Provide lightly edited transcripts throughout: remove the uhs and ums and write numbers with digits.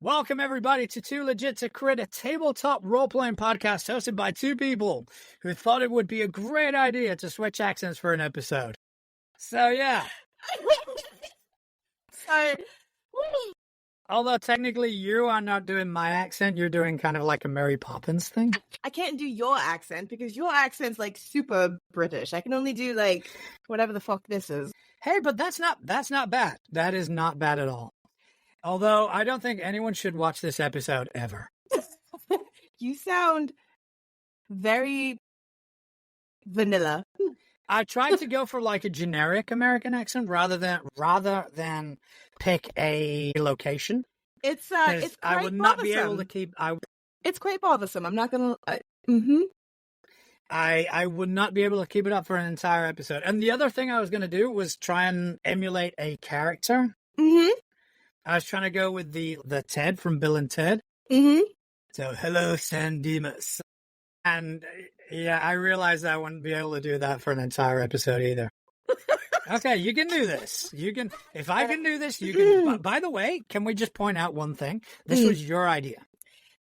Welcome, everybody, to Too Legit to Crit, a tabletop role-playing podcast hosted by two people who thought it would be a great idea to switch accents for an episode. So, yeah. Sorry. Although technically you are not doing my accent, you're doing kind of like a Mary Poppins thing. I can't do your accent because your accent's like super British. I can only do like whatever the fuck this is. Hey, but that's not bad. That is not bad at all. Although I don't think anyone should watch this episode ever. You sound very vanilla. I tried to go for like a generic American accent rather than pick a location. It's quite I would not bothersome. be able to keep. It's quite bothersome. I'm not gonna. I would not be able to keep it up for an entire episode. And the other thing I was going to do was try and emulate a character. Mm-hmm. I was trying to go with the Ted from Bill and Ted. Mm-hmm. So, hello, San Dimas. And yeah, I realized I wouldn't be able to do that for an entire episode either. Okay, you can do this. You can. If I can do this, you can. By the way, can we just point out one thing? This was your idea.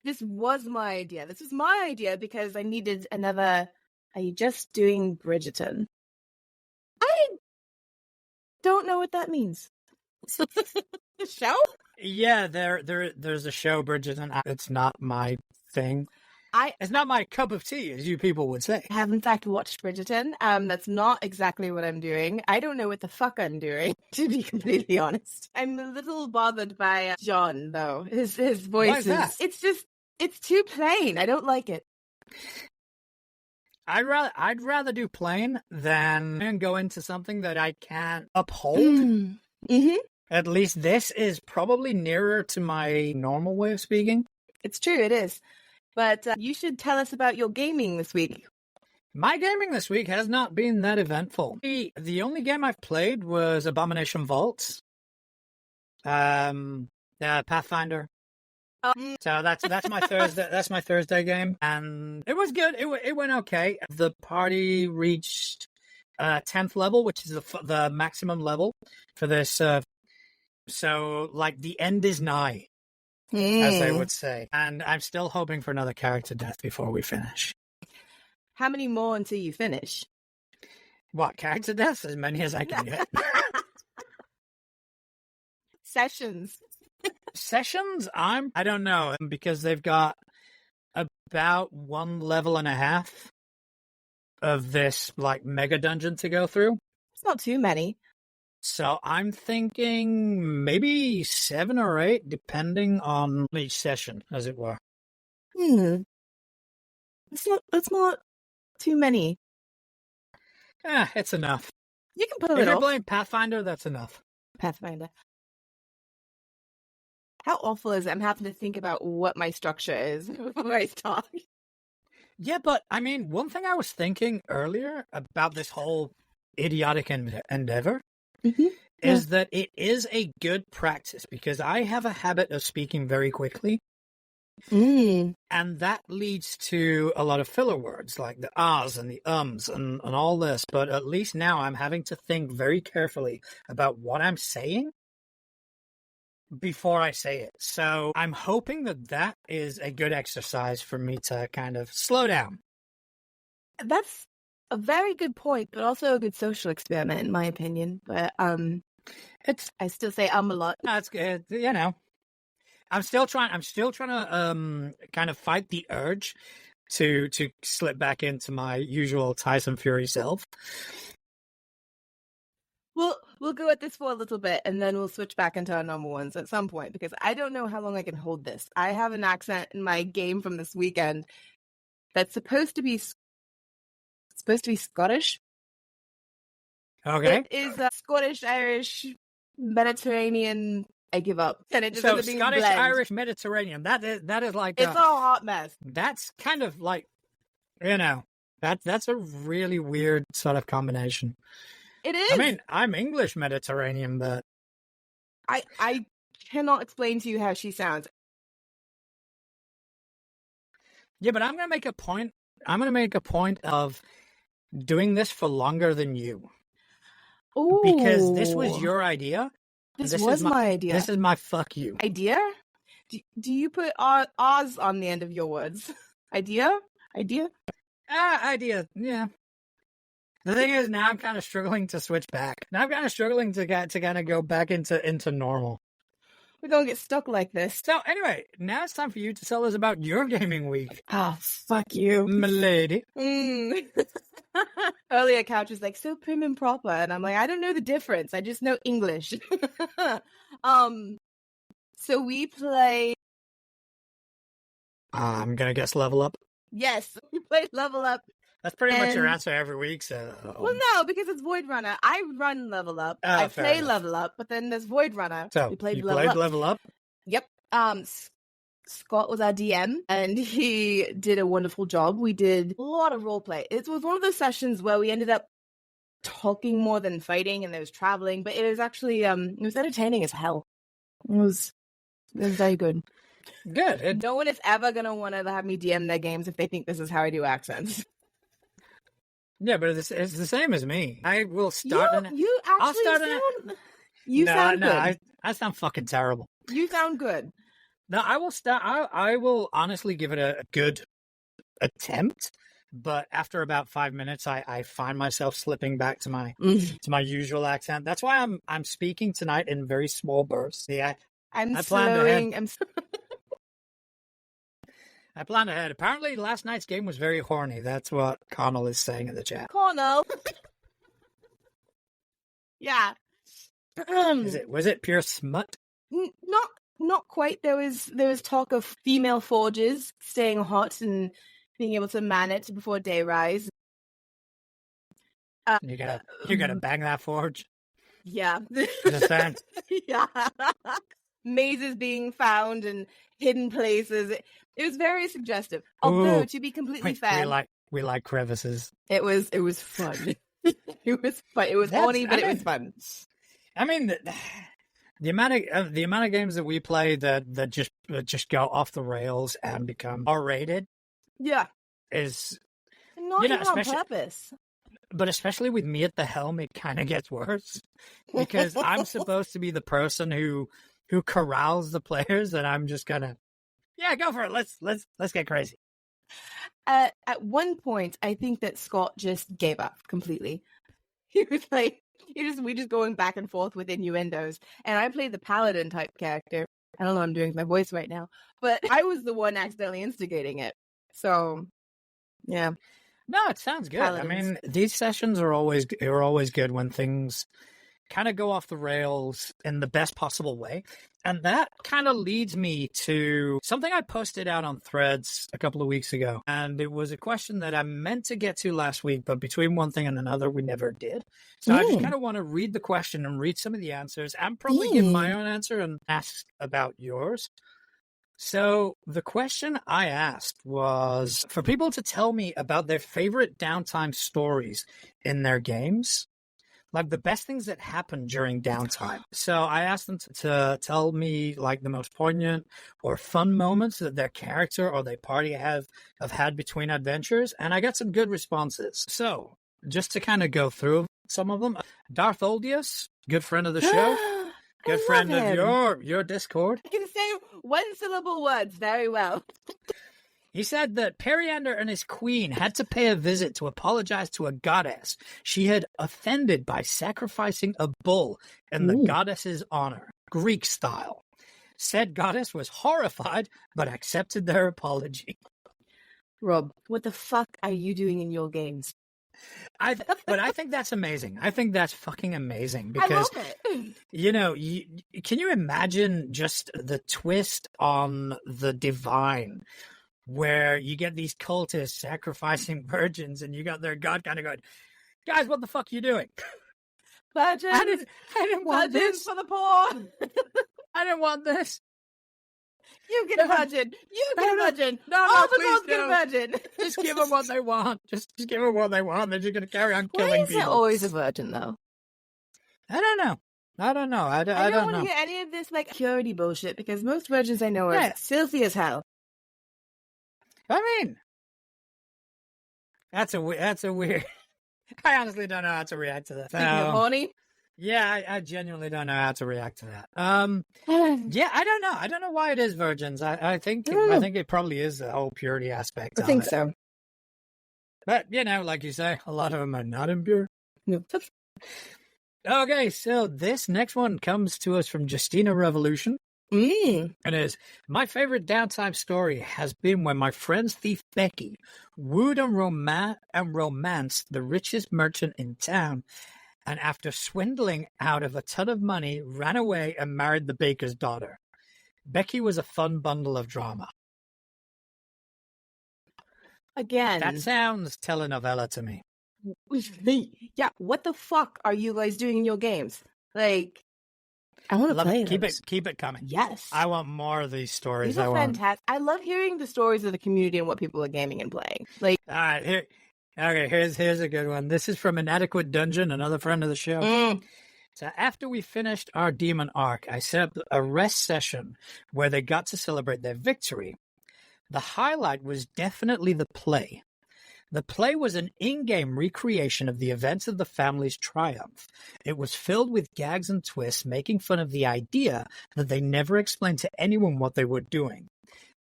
This was my idea. This was my idea because I needed another. Are you just doing Bridgerton? I don't know what that means. The show? Yeah, there's a show, Bridgerton. It's not my thing. It's not my cup of tea, as you people would say. I have in fact watched Bridgerton. That's not exactly what I'm doing. I don't know what the fuck I'm doing, to be completely honest. I'm a little bothered by John, though. His voice Why is that? It's too plain. I don't like it. I'd rather do plain than go into something that I can't uphold. Mm-hmm. At least this is probably nearer to my normal way of speaking. It's true, it is. But you should tell us about your gaming this week. My gaming this week has not been that eventful. The only game I've played was Abomination Vault. Pathfinder. So that's my Thursday. That's my Thursday game, and it was good. It went okay. The party reached 10th level, which is the maximum level for this. So like the end is nigh, as they would say, and I'm still hoping for another character death before we finish. How many more until you finish? What, character deaths? As many as I can get. Sessions. I don't know, because they've got about 1.5 levels of this like mega dungeon to go through. It's not too many. So I'm thinking maybe 7 or 8, depending on each session, as it were. That's not too many. It's enough. You can put it off. If you're playing Pathfinder, that's enough. Pathfinder. How awful is it? I'm having to think about what my structure is before I start. Yeah, but I mean, one thing I was thinking earlier about this whole idiotic endeavor is that it is a good practice, because I have a habit of speaking very quickly. And that leads to a lot of filler words like the ahs and the ums and all this. But at least now I'm having to think very carefully about what I'm saying before I say it. So I'm hoping that is a good exercise for me to kind of slow down. That's a very good point, but also a good social experiment, in my opinion. But I still say a lot. That's good. You know, I'm still trying to kind of fight the urge to slip back into my usual Tyson Fury self. We'll go at this for a little bit, and then we'll switch back into our normal ones at some point, because I don't know how long I can hold this. I have an accent in my game from this weekend that's supposed to be Scottish. Okay. It is Scottish, Irish, Mediterranean. I give up. And it just So ends up being Scottish, blend. Irish, Mediterranean. That is like it's a hot mess. That's kind of like, you know, that's a really weird sort of combination. It is. I mean, I'm English Mediterranean, but I cannot explain to you how she sounds. Yeah, but I'm going to make a point. I'm going to make a point of doing this for longer than you. Ooh. Because this was your idea. This was my idea. This is my fuck you. Idea? Do you put Oz on the end of your words? Idea? Idea. Yeah. The thing is, now I'm kind of struggling to switch back. Now I'm kind of struggling to kind of go back into normal. We're gonna get stuck like this. So anyway, now it's time for you to tell us about your gaming week. Oh, fuck you, milady. Earlier, Couch was like, so prim and proper, and I'm like, I don't know the difference. I just know English. So we play. I'm gonna guess Level Up. Yes, we played Level Up. That's pretty much your answer every week. So well, no, because it's Void Runner. I run Level Up. I play enough. Level Up, but then there's Void Runner. So we played you Level played Up. Level Up. Yep. Scott was our DM, and he did a wonderful job. We did a lot of role play. It was one of those sessions where we ended up talking more than fighting, and there was traveling, but it was actually it was entertaining as hell. It was very good. Good. No one is ever gonna want to have me DM their games if they think this is how I do accents. Yeah, but it's the same as me. I will start. You actually sound. You sound good. I sound fucking terrible. You sound good. No, I will start. I will honestly give it a good attempt, but after about 5 minutes, I find myself slipping back to my usual accent. That's why I'm speaking tonight in very small bursts. Yeah, I planned ahead. Apparently, last night's game was very horny. That's what Connell is saying in the chat. Connell. Yeah. Was it pure smut? Not quite. There was talk of female forges staying hot and being able to man it before day rise. You gotta bang that forge. Yeah. Understand? Yeah. Mazes being found and hidden places. It was very suggestive. Although, to be completely fair, we like crevices. It was fun. It was fun. It was horny, but it was fun. I mean, the amount of games that we play that just go off the rails and become R-rated, is not even on purpose. But especially with me at the helm, it kind of gets worse because I'm supposed to be the person who corrals the players, and I'm just gonna, go for it. Let's get crazy. At one point, I think that Scott just gave up completely. He was like, we just going back and forth with innuendos, and I played the paladin type character. I don't know what I'm doing with my voice right now, but I was the one accidentally instigating it. So, yeah. No, it sounds good. Paladins. I mean, these sessions are always good when things kind of go off the rails in the best possible way. And that kind of leads me to something I posted out on Threads a couple of weeks ago. And it was a question that I meant to get to last week, but between one thing and another, we never did. So I just kind of want to read the question and read some of the answers and probably give my own answer and ask about yours. So the question I asked was for people to tell me about their favorite downtime stories in their games. Like the best things that happen during downtime. So I asked them to tell me like the most poignant or fun moments that their character or their party have had between adventures, and I got some good responses. So just to kind of go through some of them, Darth Oldius, good friend of the show, good friend of your Discord. I can say one-syllable words very well. He said that Periander and his queen had to pay a visit to apologize to a goddess she had offended by sacrificing a bull in the goddess's honor, Greek style. Said goddess was horrified, but accepted their apology. Rob, what the fuck are you doing in your games? But I think that's amazing. I think that's fucking amazing because, I love it. Can you imagine just the twist on the divine? Where you get these cultists sacrificing virgins, and you got their god kind of going, guys, what the fuck are you doing? Virgins! I didn't want this for the poor! I didn't want this. You get a virgin! You get a virgin! No, the girls get a virgin! Just give them what they want. Just give them what they want. They're just going to carry on killing people. Why is it always a virgin, though? I don't know. I don't want to hear any of this, like, purity bullshit, because most virgins I know are filthy as hell. I mean, that's a weird. I honestly don't know how to react to that. Speaking of horny, Yeah, I genuinely don't know how to react to that. Yeah, I don't know. I don't know why it is virgins. I think it probably is the whole purity aspect I of think it. so. But like you say, a lot of them are not impure. No. Okay, so this next one comes to us from Justina Revolution. Mm. It is, my favorite downtime story has been when my friend's thief Becky wooed and romanced the richest merchant in town, and after swindling out of a ton of money, ran away and married the baker's daughter. Becky was a fun bundle of drama. Again. That sounds telenovela to me. Yeah, what the fuck are you guys doing in your games? Like, I want to play those. Keep it coming. Yes. I want more of these stories. These are fantastic. I love hearing the stories of the community and what people are gaming and playing. Like, all right, here's a good one. This is from Inadequate Dungeon, another friend of the show. So after we finished our demon arc, I set up a rest session where they got to celebrate their victory. The highlight was definitely the play. The play was an in-game recreation of the events of the family's triumph. It was filled with gags and twists, making fun of the idea that they never explained to anyone what they were doing.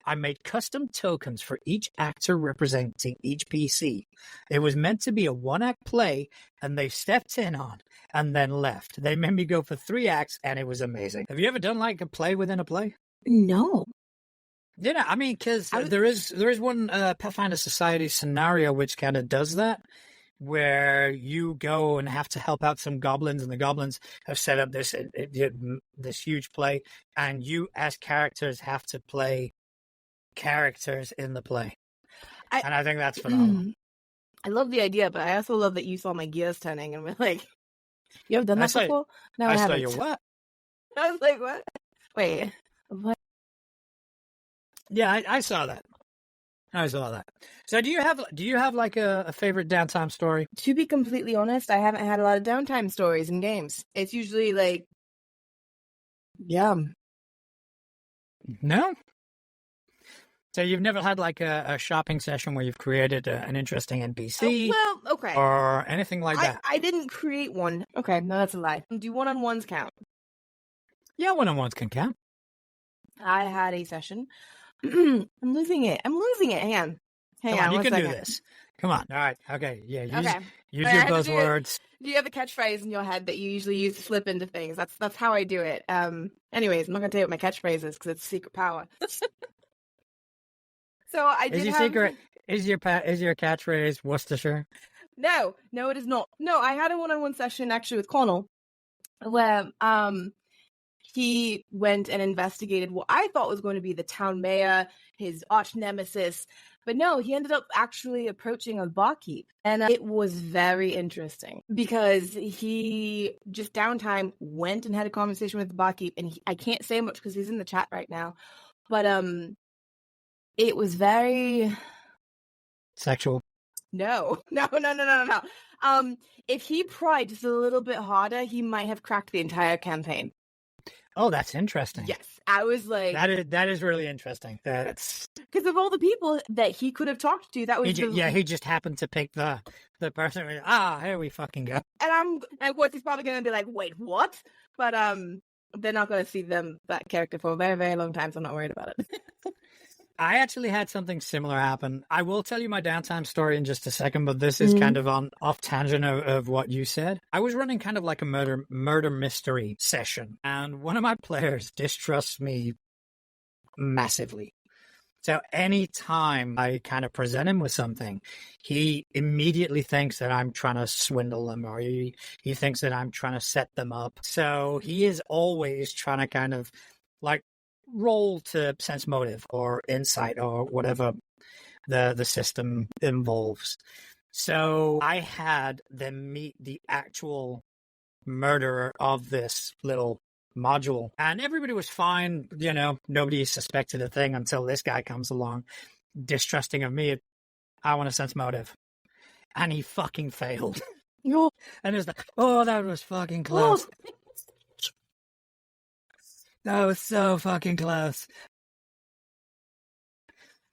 I made custom tokens for each actor representing each PC. It was meant to be a one-act play, and they stepped in on and then left. They made me go for 3 acts, and it was amazing. Have you ever done like a play within a play? No. Yeah, I mean, because there is one Pathfinder Society scenario which kind of does that, where you go and have to help out some goblins, and the goblins have set up this huge play, and you as characters have to play characters in the play. And I think that's phenomenal. I love the idea, but I also love that you saw my gears turning and we're like, you ever done that before? No, I haven't. I saw you what? I was like, what? Wait, what? Yeah, I saw that. I saw that. So do you have like a favorite downtime story? To be completely honest, I haven't had a lot of downtime stories in games. It's usually like, yeah. No? So you've never had like a shopping session where you've created an interesting NPC? Oh, well, okay. Or anything like that? I didn't create one. Okay, no, that's a lie. Do one-on-ones count? Yeah, one-on-ones can count. I had a session. I'm losing it. Hang on. Come on, you can do this. Come on. All right. Okay. Yeah. Use your buzzwords. Do you have a catchphrase in your head that you usually use to slip into things? That's how I do it. Anyways, I'm not gonna tell you what my catchphrase is because it's secret power. So I did Is your catchphrase Worcestershire? No, it is not. No, I had a one-on-one session actually with Connell, where he went and investigated what I thought was going to be the town mayor, his arch nemesis, but no, he ended up actually approaching a barkeep, and it was very interesting because he just downtime went and had a conversation with the barkeep, and I can't say much because he's in the chat right now, but it was very sexual. No. If he pried just a little bit harder, he might have cracked the entire campaign. Oh, that's interesting. Yes, I was like, that is really interesting. That's because of all the people that he could have talked to. That was he just happened to pick the person. Here we fucking go. And of course he's probably gonna be like, wait, what? But they're not gonna see that character for a very, very long time, so I'm not worried about it. I actually had something similar happen. I will tell you my downtime story in just a second, but this is kind of off tangent of what you said. I was running kind of like a murder mystery session, and one of my players distrusts me massively. So anytime I kind of present him with something, he immediately thinks that I'm trying to swindle them, or he thinks that I'm trying to set them up. So he is always trying to kind of like roll to sense motive or insight or whatever the system involves. So I had them meet the actual murderer of this little module, and everybody was fine. Nobody suspected a thing until this guy comes along, distrusting of me. I want to sense motive, and he fucking failed. And it's like, oh, that was fucking close. That was so fucking close.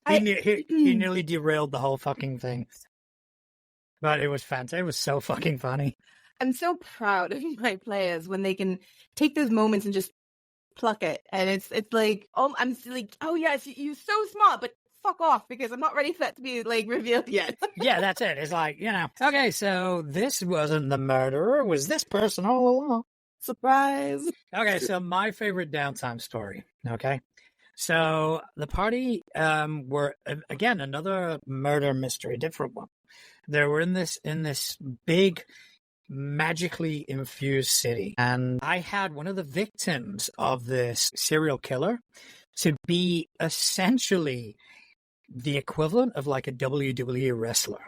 He nearly derailed the whole fucking thing. But it was fantastic. It was so fucking funny. I'm so proud of my players when they can take those moments and just pluck it. And it's like, oh, I'm like, oh yes, you're so smart, but fuck off because I'm not ready for that to be like revealed yet. Yeah, that's it. It's like, okay, so this wasn't the murderer. It was this person all along. Surprise. Okay, so my favorite downtime story. Okay. So the party were, again, another murder mystery, different one. They were in this big magically infused city, and I had one of the victims of this serial killer to be essentially the equivalent of like a WWE wrestler.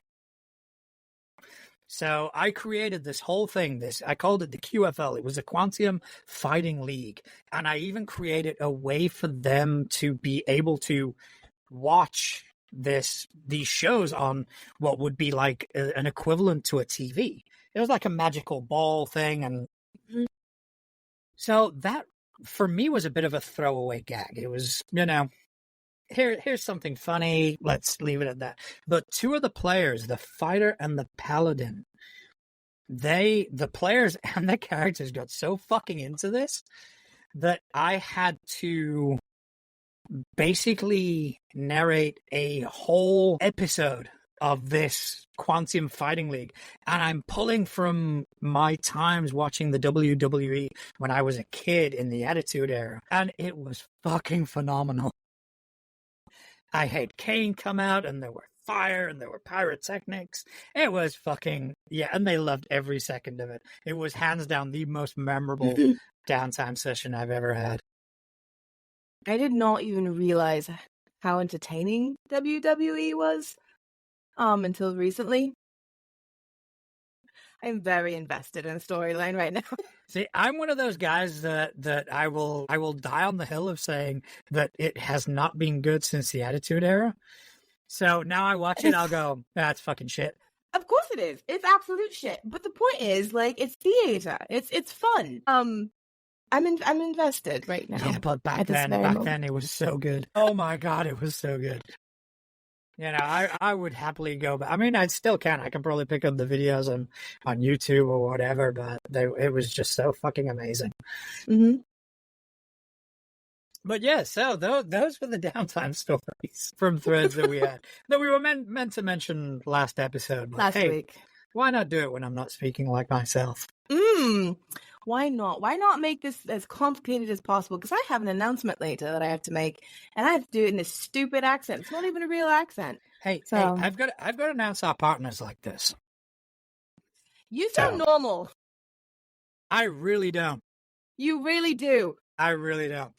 So I created this whole thing. I called it the QFL. It was a Quantum Fighting League. And I even created a way for them to be able to watch these shows on what would be like an equivalent to a TV. It was like a magical ball thing. And so that, for me, was a bit of a throwaway gag. It was, here's something funny. Let's leave it at that. But two of the players, the fighter and the paladin, the players and the characters got so fucking into this that I had to basically narrate a whole episode of this Quantum Fighting League. And I'm pulling from my times watching the WWE when I was a kid in the Attitude Era. And it was fucking phenomenal. I had Kane come out, and there were fire, and there were pyrotechnics. It was fucking, and they loved every second of it. It was hands down the most memorable downtime session I've ever had. I did not even realize how entertaining WWE was until recently. I'm very invested in the storyline right now. See, I'm one of those guys that I will die on the hill of saying that it has not been good since the Attitude Era. So now I watch it, I'll go, that's fucking shit. Of course it is. It's absolute shit. But the point is, like, it's theater. It's fun. I'm invested right now. Yeah, but back then it was so good. Oh my god, it was so good. I would happily go back. I mean, I still can. I can probably pick up the videos on YouTube or whatever, but it was just so fucking amazing. Mm-hmm. But yeah, so those were the downtime stories from threads that we had that we were meant to mention last episode. But last week. Why not do it when I'm not speaking like myself? Why not? Why not make this as complicated as possible? Because I have an announcement later that I have to make, and I have to do it in this stupid accent. It's not even a real accent. Hey, I've got to announce our partners like this. You sound normal. I really don't. You really do. I really don't.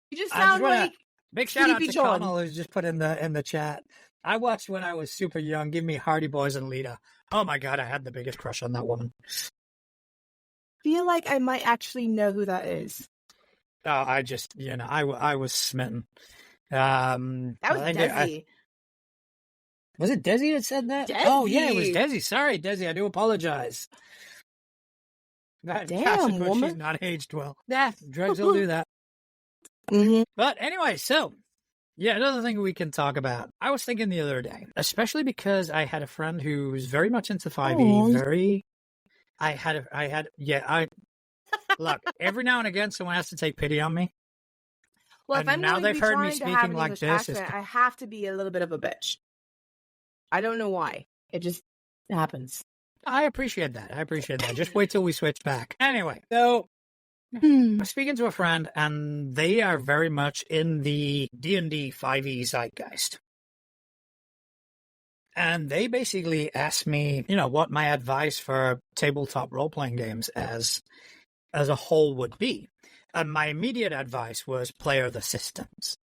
You just sound like big shout out to Connell who's just put in the chat. I watched when I was super young. Give me Hardy Boys and Lita. Oh my god, I had the biggest crush on that woman. Feel like I might actually know who that is. Oh, I just, I was smitten. That was Desi. Was it Desi that said that? Desi. Oh, yeah, it was Desi. Sorry, Desi, I do apologize. Damn, woman. She's not aged well. Drugs will do that. Mm-hmm. But anyway, so, another thing we can talk about. I was thinking the other day, especially because I had a friend who's very much into 5e, look, every now and again, someone has to take pity on me. Well, and if I'm now they've heard me speaking speaking like this, accent, I have to be a little bit of a bitch. I don't know why. It just happens. I appreciate that. Just wait till we switch back. Anyway, so I'm speaking to a friend, and they are very much in the D&D 5e zeitgeist. And they basically asked me, what my advice for tabletop role-playing games as a whole would be. And my immediate advice was player the systems.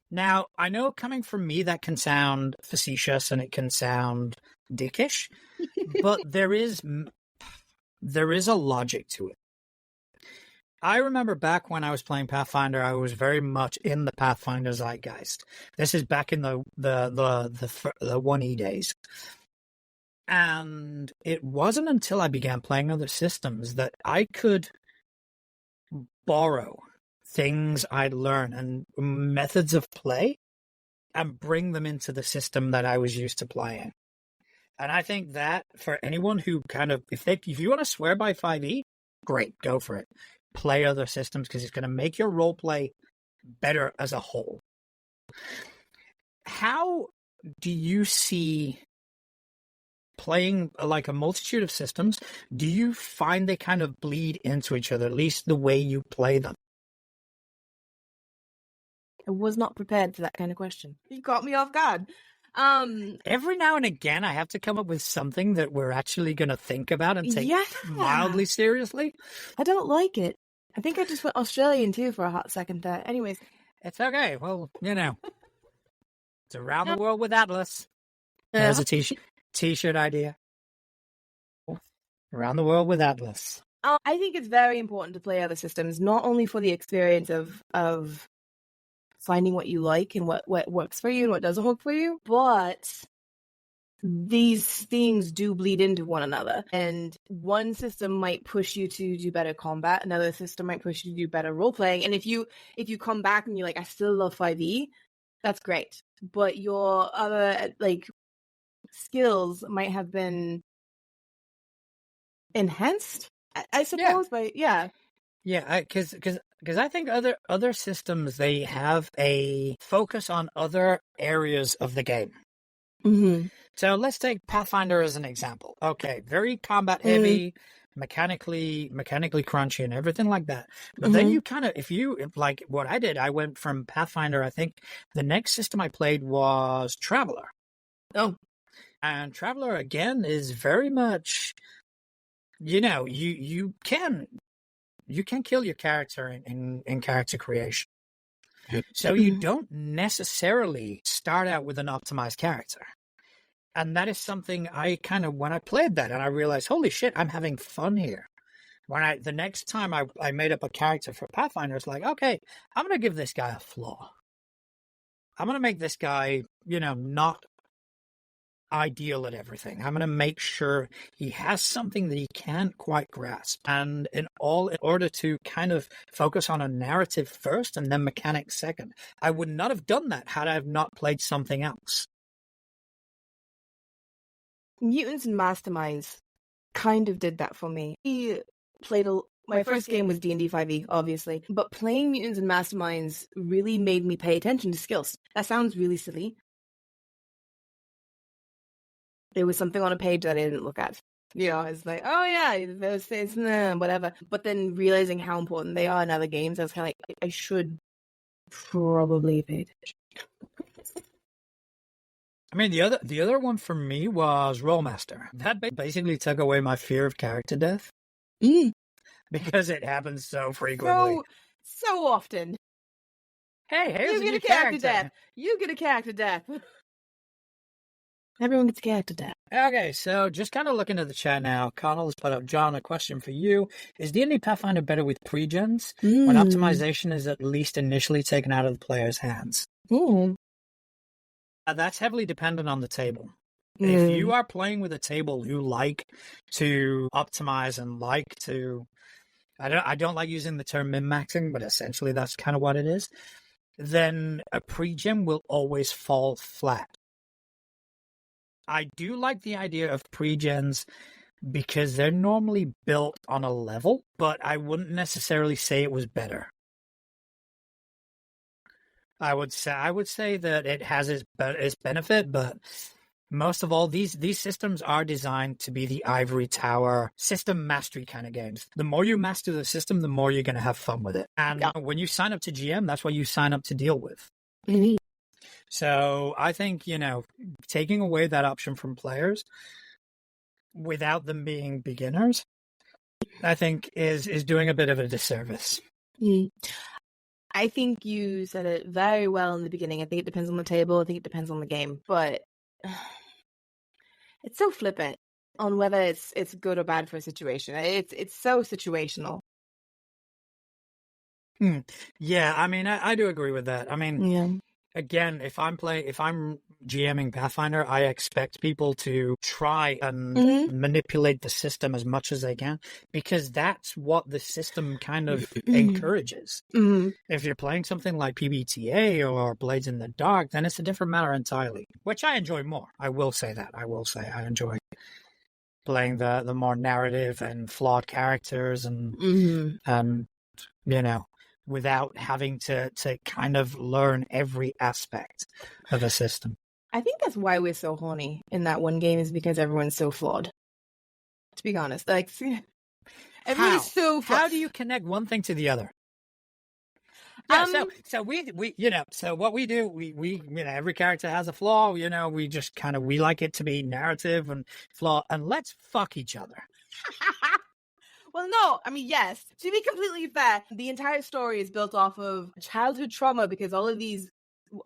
Now, I know coming from me that can sound facetious and it can sound dickish, but there is a logic to it. I remember back when I was playing Pathfinder, I was very much in the Pathfinder zeitgeist. This is back in the 1E days. And it wasn't until I began playing other systems that I could borrow things I'd learned and methods of play and bring them into the system that I was used to playing. And I think that for anyone who kind of, if you want to swear by 5e, great, go for it. Play other systems because it's going to make your role play better as a whole. How do you see playing like a multitude of systems? Do you find they kind of bleed into each other, at least the way you play them? I was not prepared for that kind of question. You caught me off guard. Every now and again, I have to come up with something that we're actually going to think about and take mildly seriously. I don't like it. I think I just went Australian too for a hot second there. Anyways. It's okay. Well, it's around the world with Atlas. There's a t-shirt idea. Around the world with Atlas. I think it's very important to play other systems, not only for the experience of finding what you like and what works for you and what doesn't work for you, but these things do bleed into one another. And one system might push you to do better combat, another system might push you to do better role playing. And if you come back and you're like, I still love 5e, that's great. But your other skills might have been enhanced, I suppose. Yeah, because I think other systems, they have a focus on other areas of the game. Mm-hmm. So let's take Pathfinder as an example. Okay, very combat heavy, mechanically crunchy and everything like that. But then you kind of, if like what I did, I went from Pathfinder, I think the next system I played was Traveler. Oh. And Traveler, again, is very much, you can kill your character in character creation. So you don't necessarily start out with an optimized character. And that is something I kind of, when I played that and I realized, holy shit, I'm having fun here. The next time I made up a character for Pathfinder, it's like, okay, I'm going to give this guy a flaw. I'm going to make this guy, not ideal at everything. I'm going to make sure he has something that he can't quite grasp. And in order to kind of focus on a narrative first and then mechanics second. I would not have done that had I have not played something else. Mutants and Masterminds kind of did that for me. My first game was D&D 5e, obviously, but playing Mutants and Masterminds really made me pay attention to skills. That sounds really silly. There was something on a page that I didn't look at. It's like, oh yeah, those things, whatever. But then realizing how important they are in other games, I was kind of like, I should probably pay attention. I mean, the other one for me was Rollmaster. That basically took away my fear of character death. Because it happens so frequently. So often. Hey, here's you get a character death. You get a character death. Everyone gets a character death. Okay, so just kind of looking at the chat now, Connell has put up, John, a question for you. Is D&D Pathfinder better with pre-gens when optimization is at least initially taken out of the player's hands? That's heavily dependent on the table. If you are playing with a table who like to optimize and like to... I don't like using the term min-maxing, but essentially that's kind of what it is. Then a pre-gen will always fall flat. I do like the idea of pre-gens because they're normally built on a level, but I wouldn't necessarily say it was better. I would say that it has its benefit, but most of all, these systems are designed to be the ivory tower system mastery kind of games. The more you master the system, the more you're going to have fun with it. And when you sign up to GM, that's what you sign up to deal with. Mm-hmm. So I think, taking away that option from players without them being beginners, I think is doing a bit of a disservice. I think you said it very well in the beginning. I think it depends on the table. I think it depends on the game. But it's so flippant on whether it's good or bad for a situation. It's so situational. Yeah, I mean, I do agree with that. I mean, again, if I'm GMing Pathfinder, I expect people to try and manipulate the system as much as they can, because that's what the system kind of encourages. If you're playing something like PBTA or Blades in the Dark, then it's a different matter entirely, which I enjoy more. I will say that. I will say I enjoy playing the more narrative and flawed characters and you know, without having to kind of learn every aspect of a system. I think that's why we're so horny in that one game, is because everyone's so flawed. To be honest, like everybody's so flawed. How do you connect one thing to the other? Yeah, so we you know, so what we do, we you know, every character has a flaw, you know, we just kind of, we like it to be narrative and flaw, and let's fuck each other. Well, no, I mean, yes. To be completely fair, the entire story is built off of childhood trauma, because all of these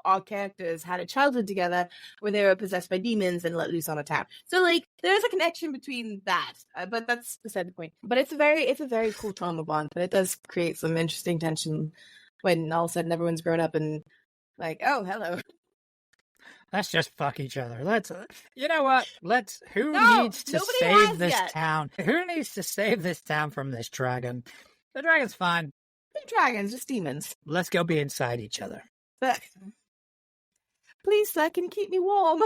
our characters had a childhood together where they were possessed by demons and let loose on a town. So, like, there's a connection between that, but that's beside the point. But it's a very cool trauma bond, but it does create some interesting tension when all of a sudden everyone's grown up and like, oh, hello. Let's just fuck each other. Let's, you know what? Who needs to save this town? Who needs to save this town from this dragon? The dragon's fine. The dragons, just demons. Let's go be inside each other. Please, sir, can you keep me warm?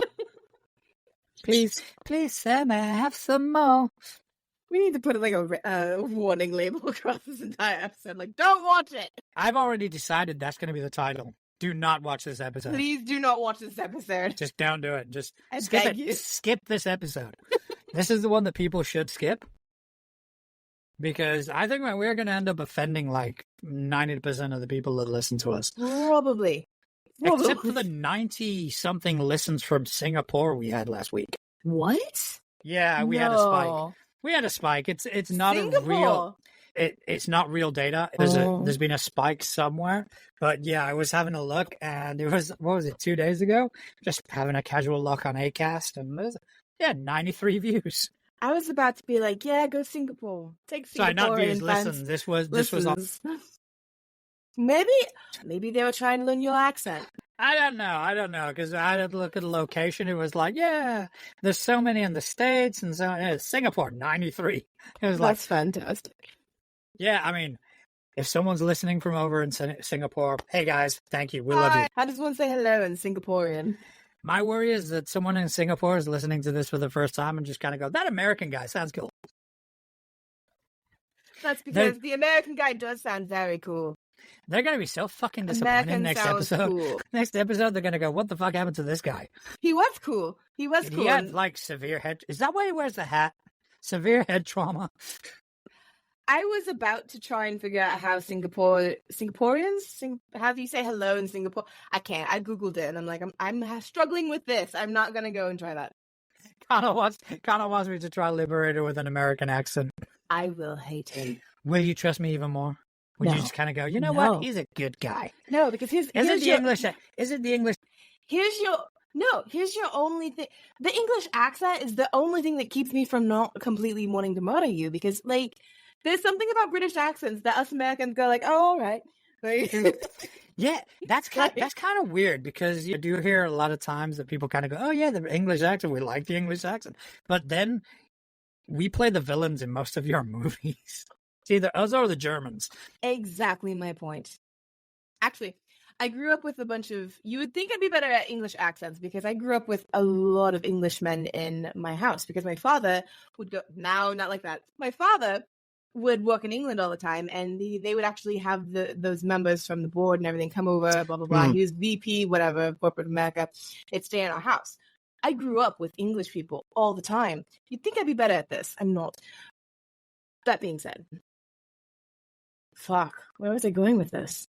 Please, sir, may I have some more? We need to put like a warning label across this entire episode. Like, don't watch it. I've already decided that's going to be the title. Do not watch this episode. Please do not watch this episode. Just don't do it. Just skip it. You. Skip this episode. This is the one that people should skip. Because I think we're going to end up offending like 90% of the people that listen to us. Probably. Except for the 90-something listens from Singapore we had last week. What? Yeah, we had a spike. We had a spike. It's not Singapore. A real... It's not real data. There's been a spike somewhere, but yeah, I was having a look, and it was, what was it, 2 days ago? Just having a casual look on Acast, and there's 93 views. I was about to be like, yeah, go Singapore. Take Singapore. Sorry, not views. Listen, this was on. Maybe they were trying to learn your accent. I don't know, because I had to look at the location. It was like, yeah, there's so many in the States, and so Singapore 93. It was that's fantastic. Yeah, I mean, if someone's listening from over in Singapore, hey guys, thank you. We love you. How does one say hello in Singaporean? My worry is that someone in Singapore is listening to this for the first time and just kind of go, that American guy sounds cool. That's because the American guy does sound very cool. They're going to be so fucking disappointed next episode. Cool. Next episode, they're going to go, what the fuck happened to this guy? He was cool. He had, like, severe head... Is that why he wears the hat? Severe head trauma. I was about to try and figure out how Singaporeans, how do you say hello in Singapore? I can't. I Googled it, and I'm like, I'm struggling with this. I'm not going to go and try that. Connor wants me to try Liberator with an American accent. I will hate him. Will you trust me even more? Would you just kind of go, you know what? He's a good guy. No, because Is it the English? Here's your only thing. The English accent is the only thing that keeps me from not completely wanting to murder you, because, like, there's something about British accents that us Americans go like, oh, all right. Like, yeah, that's kind of weird, because you do hear a lot of times that people kind of go, oh, yeah, the English accent. We like the English accent. But then we play the villains in most of your movies. It's either us or the Germans. Exactly my point. Actually, I grew up with a bunch of... You would think I'd be better at English accents, because I grew up with a lot of Englishmen in my house, because my father would go... No, not like that. My father would work in England all the time, and they would actually have those members from the board and everything come over, blah, blah, blah. He was VP, whatever, corporate America. They'd stay in our house. I grew up with English people all the time. You'd think I'd be better at this. I'm not. That being said... Fuck. Where was I going with this?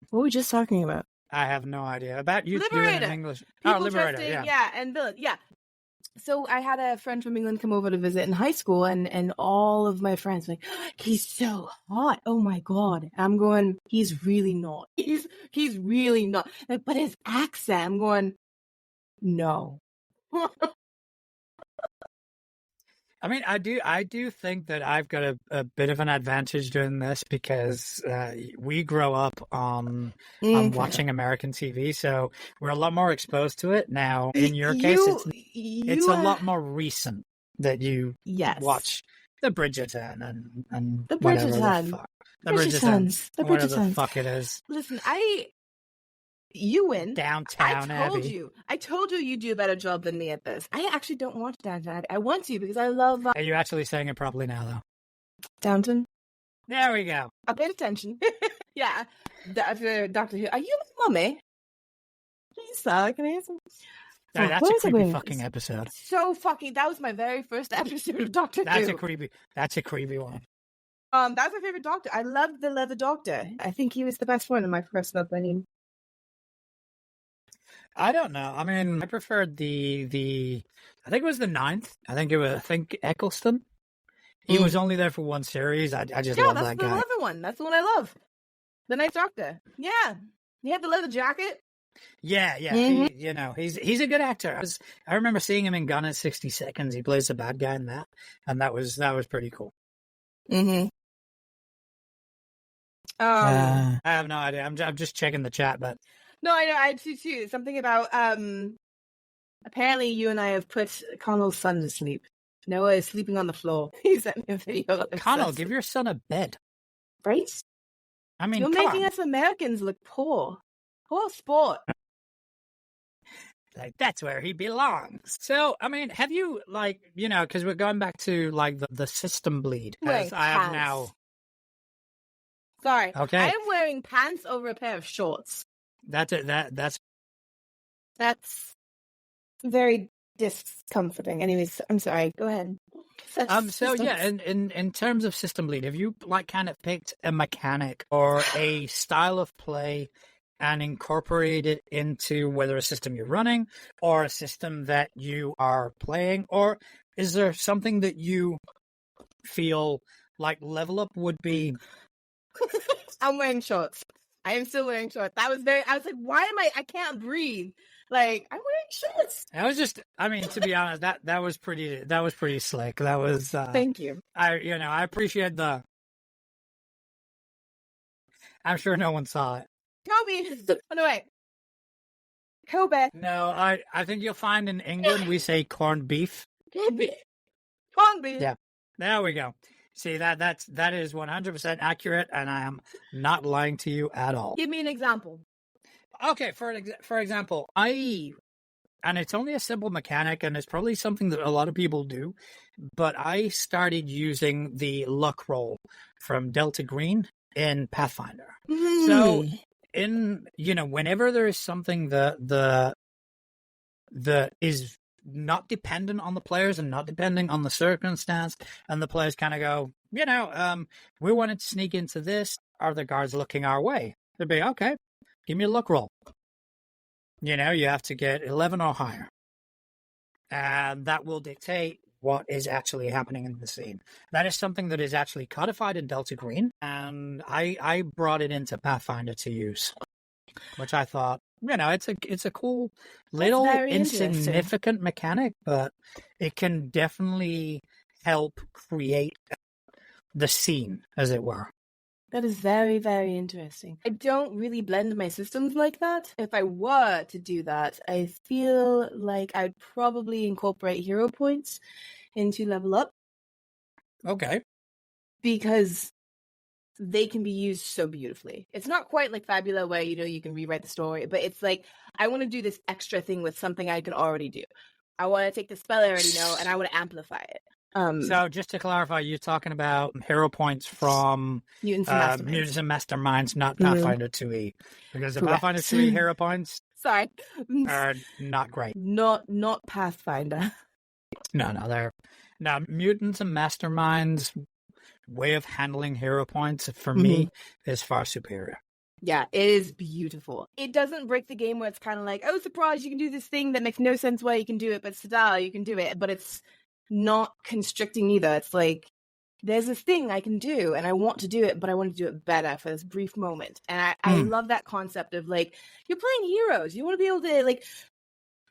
What were we just talking about? I have no idea. About you Liberator. Doing in English. People Liberator, yeah, and villain, yeah. So I had a friend from England come over to visit in high school, and all of my friends were like, he's so hot. Oh my God. I'm going, he's really not. He's really not. Like, but his accent, I'm going, no. I mean, I do think that I've got a bit of an advantage doing this because we grow up on watching American TV, so we're a lot more exposed to it. Now, in your case, it's a lot more recent that you watch the Bridgerton and the whatever Bridgerton. the fuck. The Bridgerton. Whatever the fuck it is. Listen, you win. Downtown Abbey. I told you do a better job than me at this. I actually don't want Downton Abbey. I want to because I love... Are you actually saying it properly now, though? Downton? There we go. I paid attention. Yeah. Doctor Who. Are you my mummy? Please, sir. Can I hear some... No, that's a creepy fucking episode. So fucking... That was my very first episode of Doctor Who. That's a creepy one. That's my favorite Doctor. I loved the Leather Doctor. I think he was the best one in my personal opinion. I don't know. I mean, I preferred the I think it was the 9th. I think Eccleston. He was only there for one series. I just love that guy. Yeah, that's the leather one. That's the one I love. The Ninth Doctor. Yeah. He had the leather jacket. Yeah. Mm-hmm. He's a good actor. I remember seeing him in Gone in 60 Seconds. He plays the bad guy in that, and that was pretty cool. Mm-hmm. I have no idea. I'm just checking the chat, but no, I know. I do too. Something about apparently you and I have put Connell's son to sleep. Noah is sleeping on the floor. He sent me a video. Connell, give your son a bed. Right? I mean, you're making us Americans look poor. Poor sport. Like, that's where he belongs. So, I mean, have you, because we're going back to, the system bleed. As I have now. Sorry. Okay. I am wearing pants over a pair of shorts. That's it. That's very discomforting. Anyways, I'm sorry. Go ahead. In terms of system bleed, have you kind of picked a mechanic or a style of play and incorporate it into whether a system you're running or a system that you are playing, or is there something that you feel like Level Up would be? I'm wearing shorts. I am still wearing shorts. I was like, why am I can't breathe. Like, I'm wearing shorts. I was just, I mean, to be honest, that was pretty slick. That was, thank you. I appreciate I'm sure no one saw it. Kobe. Oh, no, wait. Kobe. No, I think you'll find in England we say corned beef. Corned beef. Yeah. There we go. See, that is 100% accurate, and I am not lying to you at all. Give me an example. Okay, for example, and it's only a simple mechanic, and it's probably something that a lot of people do, but I started using the luck roll from Delta Green in Pathfinder. Mm. So, whenever there is something that is not dependent on the players and not depending on the circumstance, and the players kind of go, we wanted to sneak into this. Are the guards looking our way? They'd be, okay, give me a luck roll. You have to get 11 or higher. And that will dictate what is actually happening in the scene. That is something that is actually codified in Delta Green, and I brought it into Pathfinder to use, which I thought, it's a cool little insignificant mechanic, but it can definitely help create the scene, as it were. That is very, very interesting. I don't really blend my systems like that. If I were to do that, I feel like I'd probably incorporate hero points into Level Up. Okay. Because they can be used so beautifully. It's not quite like Fabula where, you can rewrite the story, but it's like, I want to do this extra thing with something I can already do. I want to take the spell I already know and I want to amplify it. So just to clarify, you're talking about hero points from Mutants and Masterminds, not Pathfinder 2e. Because the Pathfinder 2e hero points are not great. Not Pathfinder. No, they're... Now, Mutants and Masterminds' way of handling hero points, for me, is far superior. Yeah, it is beautiful. It doesn't break the game where it's kind of like, oh, surprise, you can do this thing that makes no sense why you can do it, but Sadal, you can do it. But it's not constricting either. It's like, there's this thing I can do, and I want to do it, but I want to do it better for this brief moment. And I love that concept of, like, you're playing heroes. You want to be able to, like,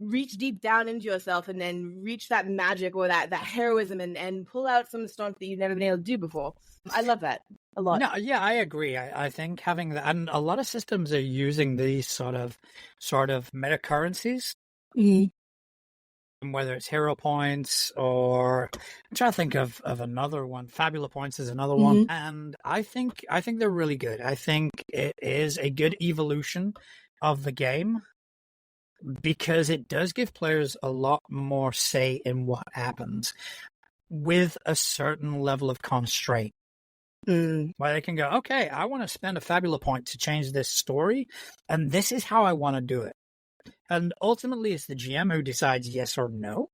reach deep down into yourself and then reach that magic or that heroism and pull out some stunts that you've never been able to do before. I love that a lot. No, yeah, I agree. I think having that, and a lot of systems are using these sort of meta currencies, whether it's hero points or I'm trying to think of another one. Fabula points is another one, and I think they're really good. I think it is a good evolution of the game because it does give players a lot more say in what happens with a certain level of constraint. Where they can go, okay, I want to spend a Fabula point to change this story, and this is how I want to do it. And ultimately, it's the GM who decides yes or no.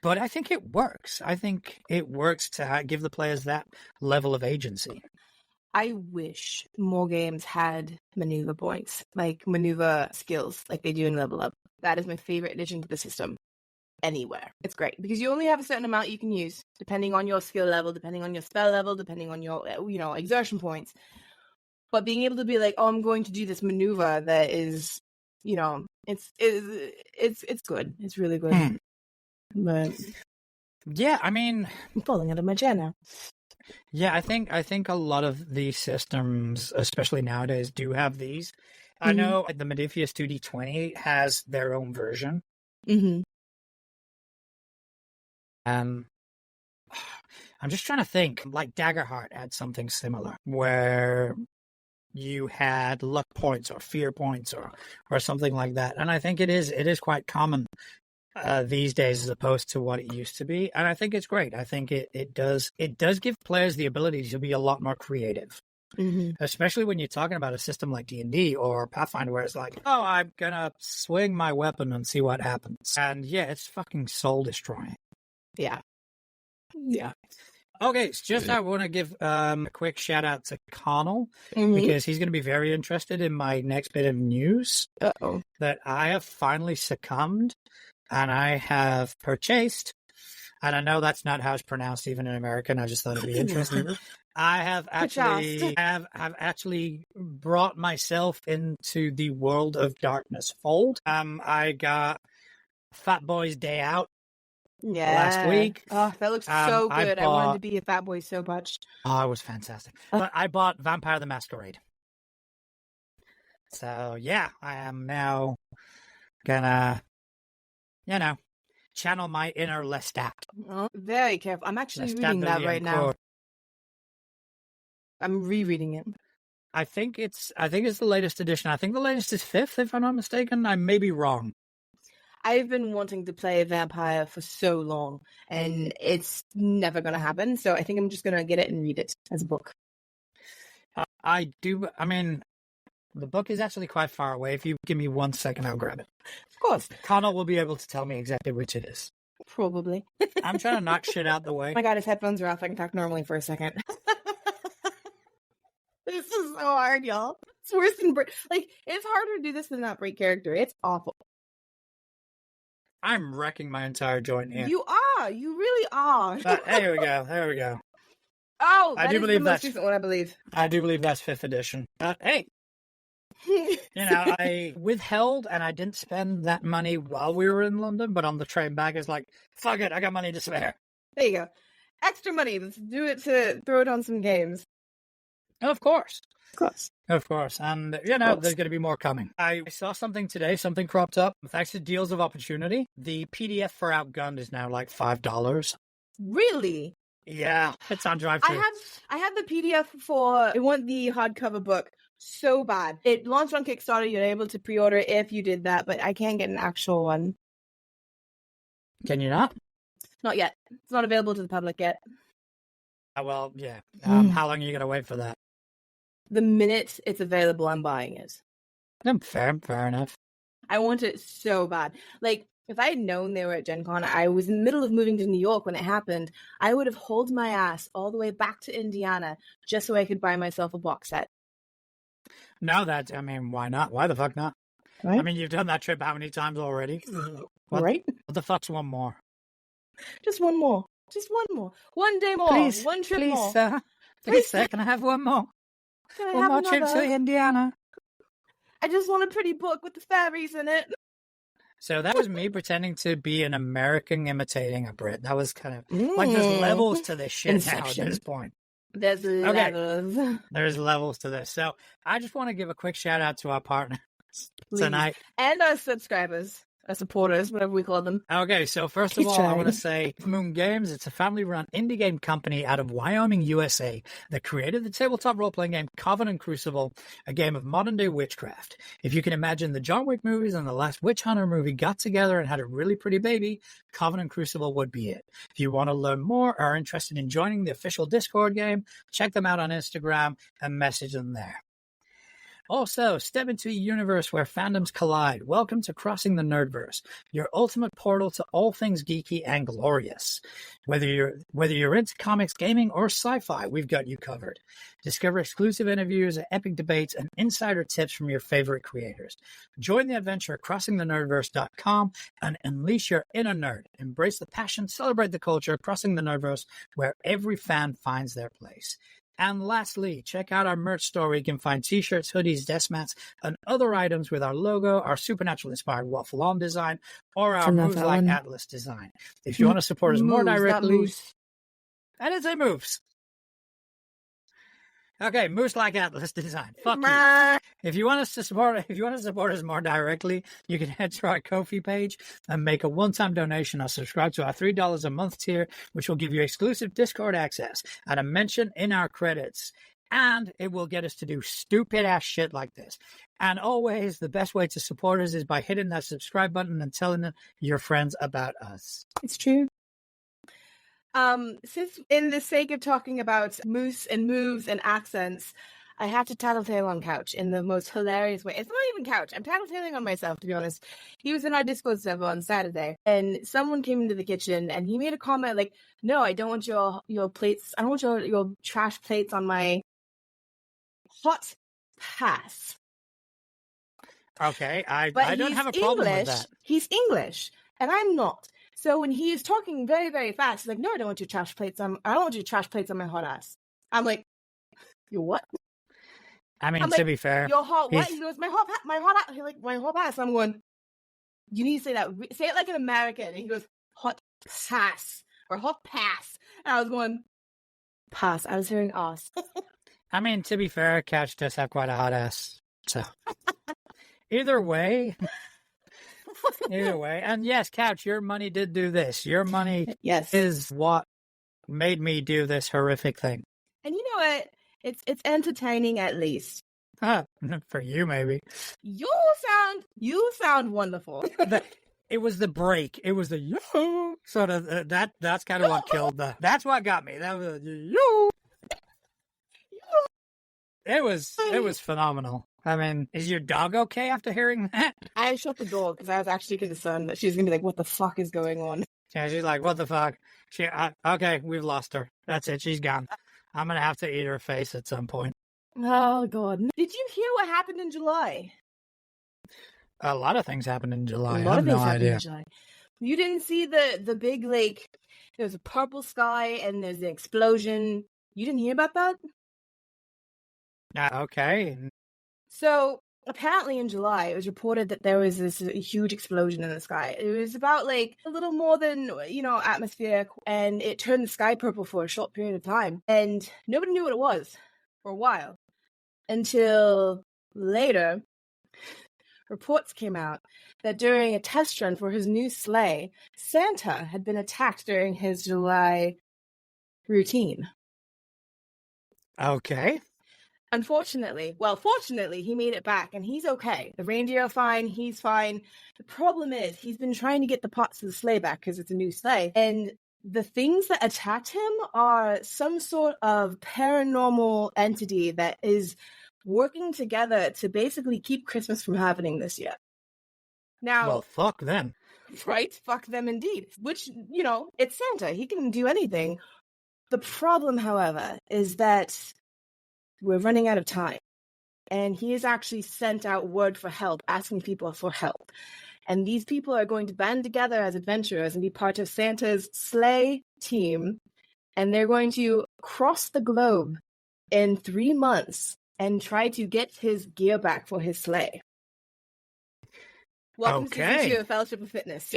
But I think it works. I think it works to give the players that level of agency. I wish more games had maneuver points, like maneuver skills, like they do in Level Up. That is my favorite addition to the system. Anywhere. It's great because you only have a certain amount you can use depending on your skill level, depending on your spell level, depending on your, exertion points. But being able to be like, oh, I'm going to do this maneuver that is, it's good. It's really good. But yeah, I mean, I'm falling out of my chair now. Yeah, I think a lot of these systems, especially nowadays, do have these. I know the Modiphius 2D20 has their own version. I'm just trying to think, like Daggerheart had something similar, where you had luck points or fear points or something like that. And I think it is quite common these days as opposed to what it used to be. And I think it's great. I think it does give players the ability to be a lot more creative. Especially when you're talking about a system like D&D or Pathfinder where it's like, oh, I'm gonna swing my weapon and see what happens. And yeah, it's fucking soul destroying. Yeah. Okay, it's just I want to give a quick shout out to Connell because he's going to be very interested in my next bit of news. That I have finally succumbed and I have purchased, and I know that's not how it's pronounced even in American. I just thought it'd be interesting. I have actually brought myself into the World of Darkness fold. I got Fat Boy's Day Out. Yeah. Last week. Oh, that looks so good. I wanted to be a fat boy so much. Oh, it was fantastic. But I bought Vampire the Masquerade. So, yeah, I am now gonna, channel my inner Lestat. Oh, very careful. I'm actually reading that right now. I'm rereading it. I think it's the latest edition. I think the latest is 5th, if I'm not mistaken. I may be wrong. I've been wanting to play Vampire for so long, and it's never going to happen. So I think I'm just going to get it and read it as a book. I mean, the book is actually quite far away. If you give me 1 second, I'll grab it. Of course. Connell will be able to tell me exactly which it is. Probably. I'm trying to knock shit out the way. Oh my god, his headphones are off. I can talk normally for a second. This is so hard, y'all. It's worse than it's harder to do this than not break character. It's awful. I'm wrecking my entire joint here. You are. You really are. There we go. There we go. Oh, I do believe that's the most recent one, I believe. I do believe that's 5th edition. Hey. I withheld and I didn't spend that money while we were in London, but on the train back, it's like, fuck it, I got money to spare. There you go. Extra money. Let's do it to throw it on some games. Of course. Of course. And, there's going to be more coming. I saw something today, something cropped up. Thanks to Deals of Opportunity, the PDF for Outgunned is now like $5. Really? Yeah, it's on DriveThru. I have the PDF for, I want the hardcover book so bad. It launched on Kickstarter. You're able to pre-order if you did that, but I can't get an actual one. Can you not? Not yet. It's not available to the public yet. Well, yeah. How long are you going to wait for that? The minute it's available, I'm buying it. Fair enough. I want it so bad. Like, if I had known they were at Gen Con, I was in the middle of moving to New York when it happened, I would have hauled my ass all the way back to Indiana just so I could buy myself a box set. No, why not? Why the fuck not? Right? I mean, you've done that trip how many times already? Right? What the fuck's one more? Just one more. Just one more. One day more. Please, one trip more. Please, sir, can I have one more? One more trip to Indiana. I just want a pretty book with the fairies in it. So that was me pretending to be an American imitating a Brit. That was kind of like there's levels to this shit now at this point. There's levels. There's levels to this. So I just want to give a quick shout out to our partners tonight. And our subscribers. Our supporters, whatever we call them. Okay, so first of all, I want to say Moon Games. It's a family-run indie game company out of Wyoming, USA that created the tabletop role-playing game Covenant Crucible, a game of modern-day witchcraft. If you can imagine the John Wick movies and the last Witch Hunter movie got together and had a really pretty baby, Covenant Crucible would be it. If you want to learn more or are interested in joining the official Discord game, check them out on Instagram and message them there. Also, step into a universe where fandoms collide. Welcome to Crossing the Nerdverse, your ultimate portal to all things geeky and glorious. Whether you're into comics, gaming, or sci-fi, we've got you covered. Discover exclusive interviews, epic debates, and insider tips from your favorite creators. Join the adventure at CrossingTheNerdverse.com and unleash your inner nerd. Embrace the passion, celebrate the culture, Crossing the Nerdverse, where every fan finds their place. And lastly, check out our merch store where you can find t-shirts, hoodies, desk mats, and other items with our logo, our Supernatural-inspired waffle on design, or our Moves Like Atlas design. If you want to support us more directly... I didn't say moves. Okay, Moose Like Atlas design. Fuck you. If you want to support us more directly, you can head to our Ko-fi page and make a one-time donation or subscribe to our $3 a month tier, which will give you exclusive Discord access and a mention in our credits. And it will get us to do stupid ass shit like this. And always, the best way to support us is by hitting that subscribe button and telling your friends about us. It's true. Since in the sake of talking about moose and moves and accents, I have to tattletale on Couch in the most hilarious way. It's not even Couch. I'm tattletaling on myself, to be honest. He was in our Discord server on Saturday, and someone came into the kitchen, and he made a comment like, "No, I don't want your plates. I don't want your trash plates on my hot pass." Okay, I don't have a problem with that. He's English, and I'm not. So when he is talking very, very fast, he's like, "No, I don't want your trash plates. I don't want your trash plates on my hot ass." I'm like, "You what?" I mean, to be fair, your hot what? He goes, my hot ass. He's like, "My hot ass." I'm going, "You need to say that. Say it like an American." And he goes, "Hot pass or hot pass." And I was going, "Pass." I was hearing ass. I mean, to be fair, Couch does have quite a hot ass. So either way. And yes, Couch, your money did do this. Your money is what made me do this horrific thing. And you know what? It's entertaining at least. For you, maybe. You sound wonderful. It was the break. It was the yo. Sort of that's kind of what killed that's what got me. That was yo. It was phenomenal. I mean, is your dog okay after hearing that? I shut the door because I was actually concerned that she's going to be like, "What the fuck is going on?" Yeah, she's like, "What the fuck?" Okay, we've lost her. That's it. She's gone. I'm going to have to eat her face at some point. Oh, God. Did you hear what happened in July? A lot of things happened in July. I have no idea. You didn't see the big, like, there's a purple sky and there's an explosion. You didn't hear about that? Okay. So apparently in July, it was reported that there was this huge explosion in the sky. It was about like a little more than, atmospheric, and it turned the sky purple for a short period of time. And nobody knew what it was for a while until later. Reports came out that during a test run for his new sleigh, Santa had been attacked during his July routine. Okay. Fortunately, he made it back and he's okay. The reindeer are fine. He's fine. The problem is he's been trying to get the parts of the sleigh back because it's a new sleigh. And the things that attacked him are some sort of paranormal entity that is working together to basically keep Christmas from happening this year. Now, well, fuck them. Right? Fuck them indeed. Which, it's Santa. He can do anything. The problem, however, is that we're running out of time. And he has actually sent out word for help, asking people for help. And these people are going to band together as adventurers and be part of Santa's sleigh team. And they're going to cross the globe in 3 months and try to get his gear back for his sleigh. Welcome to season Okay. 2 of Fellowship of Fitness.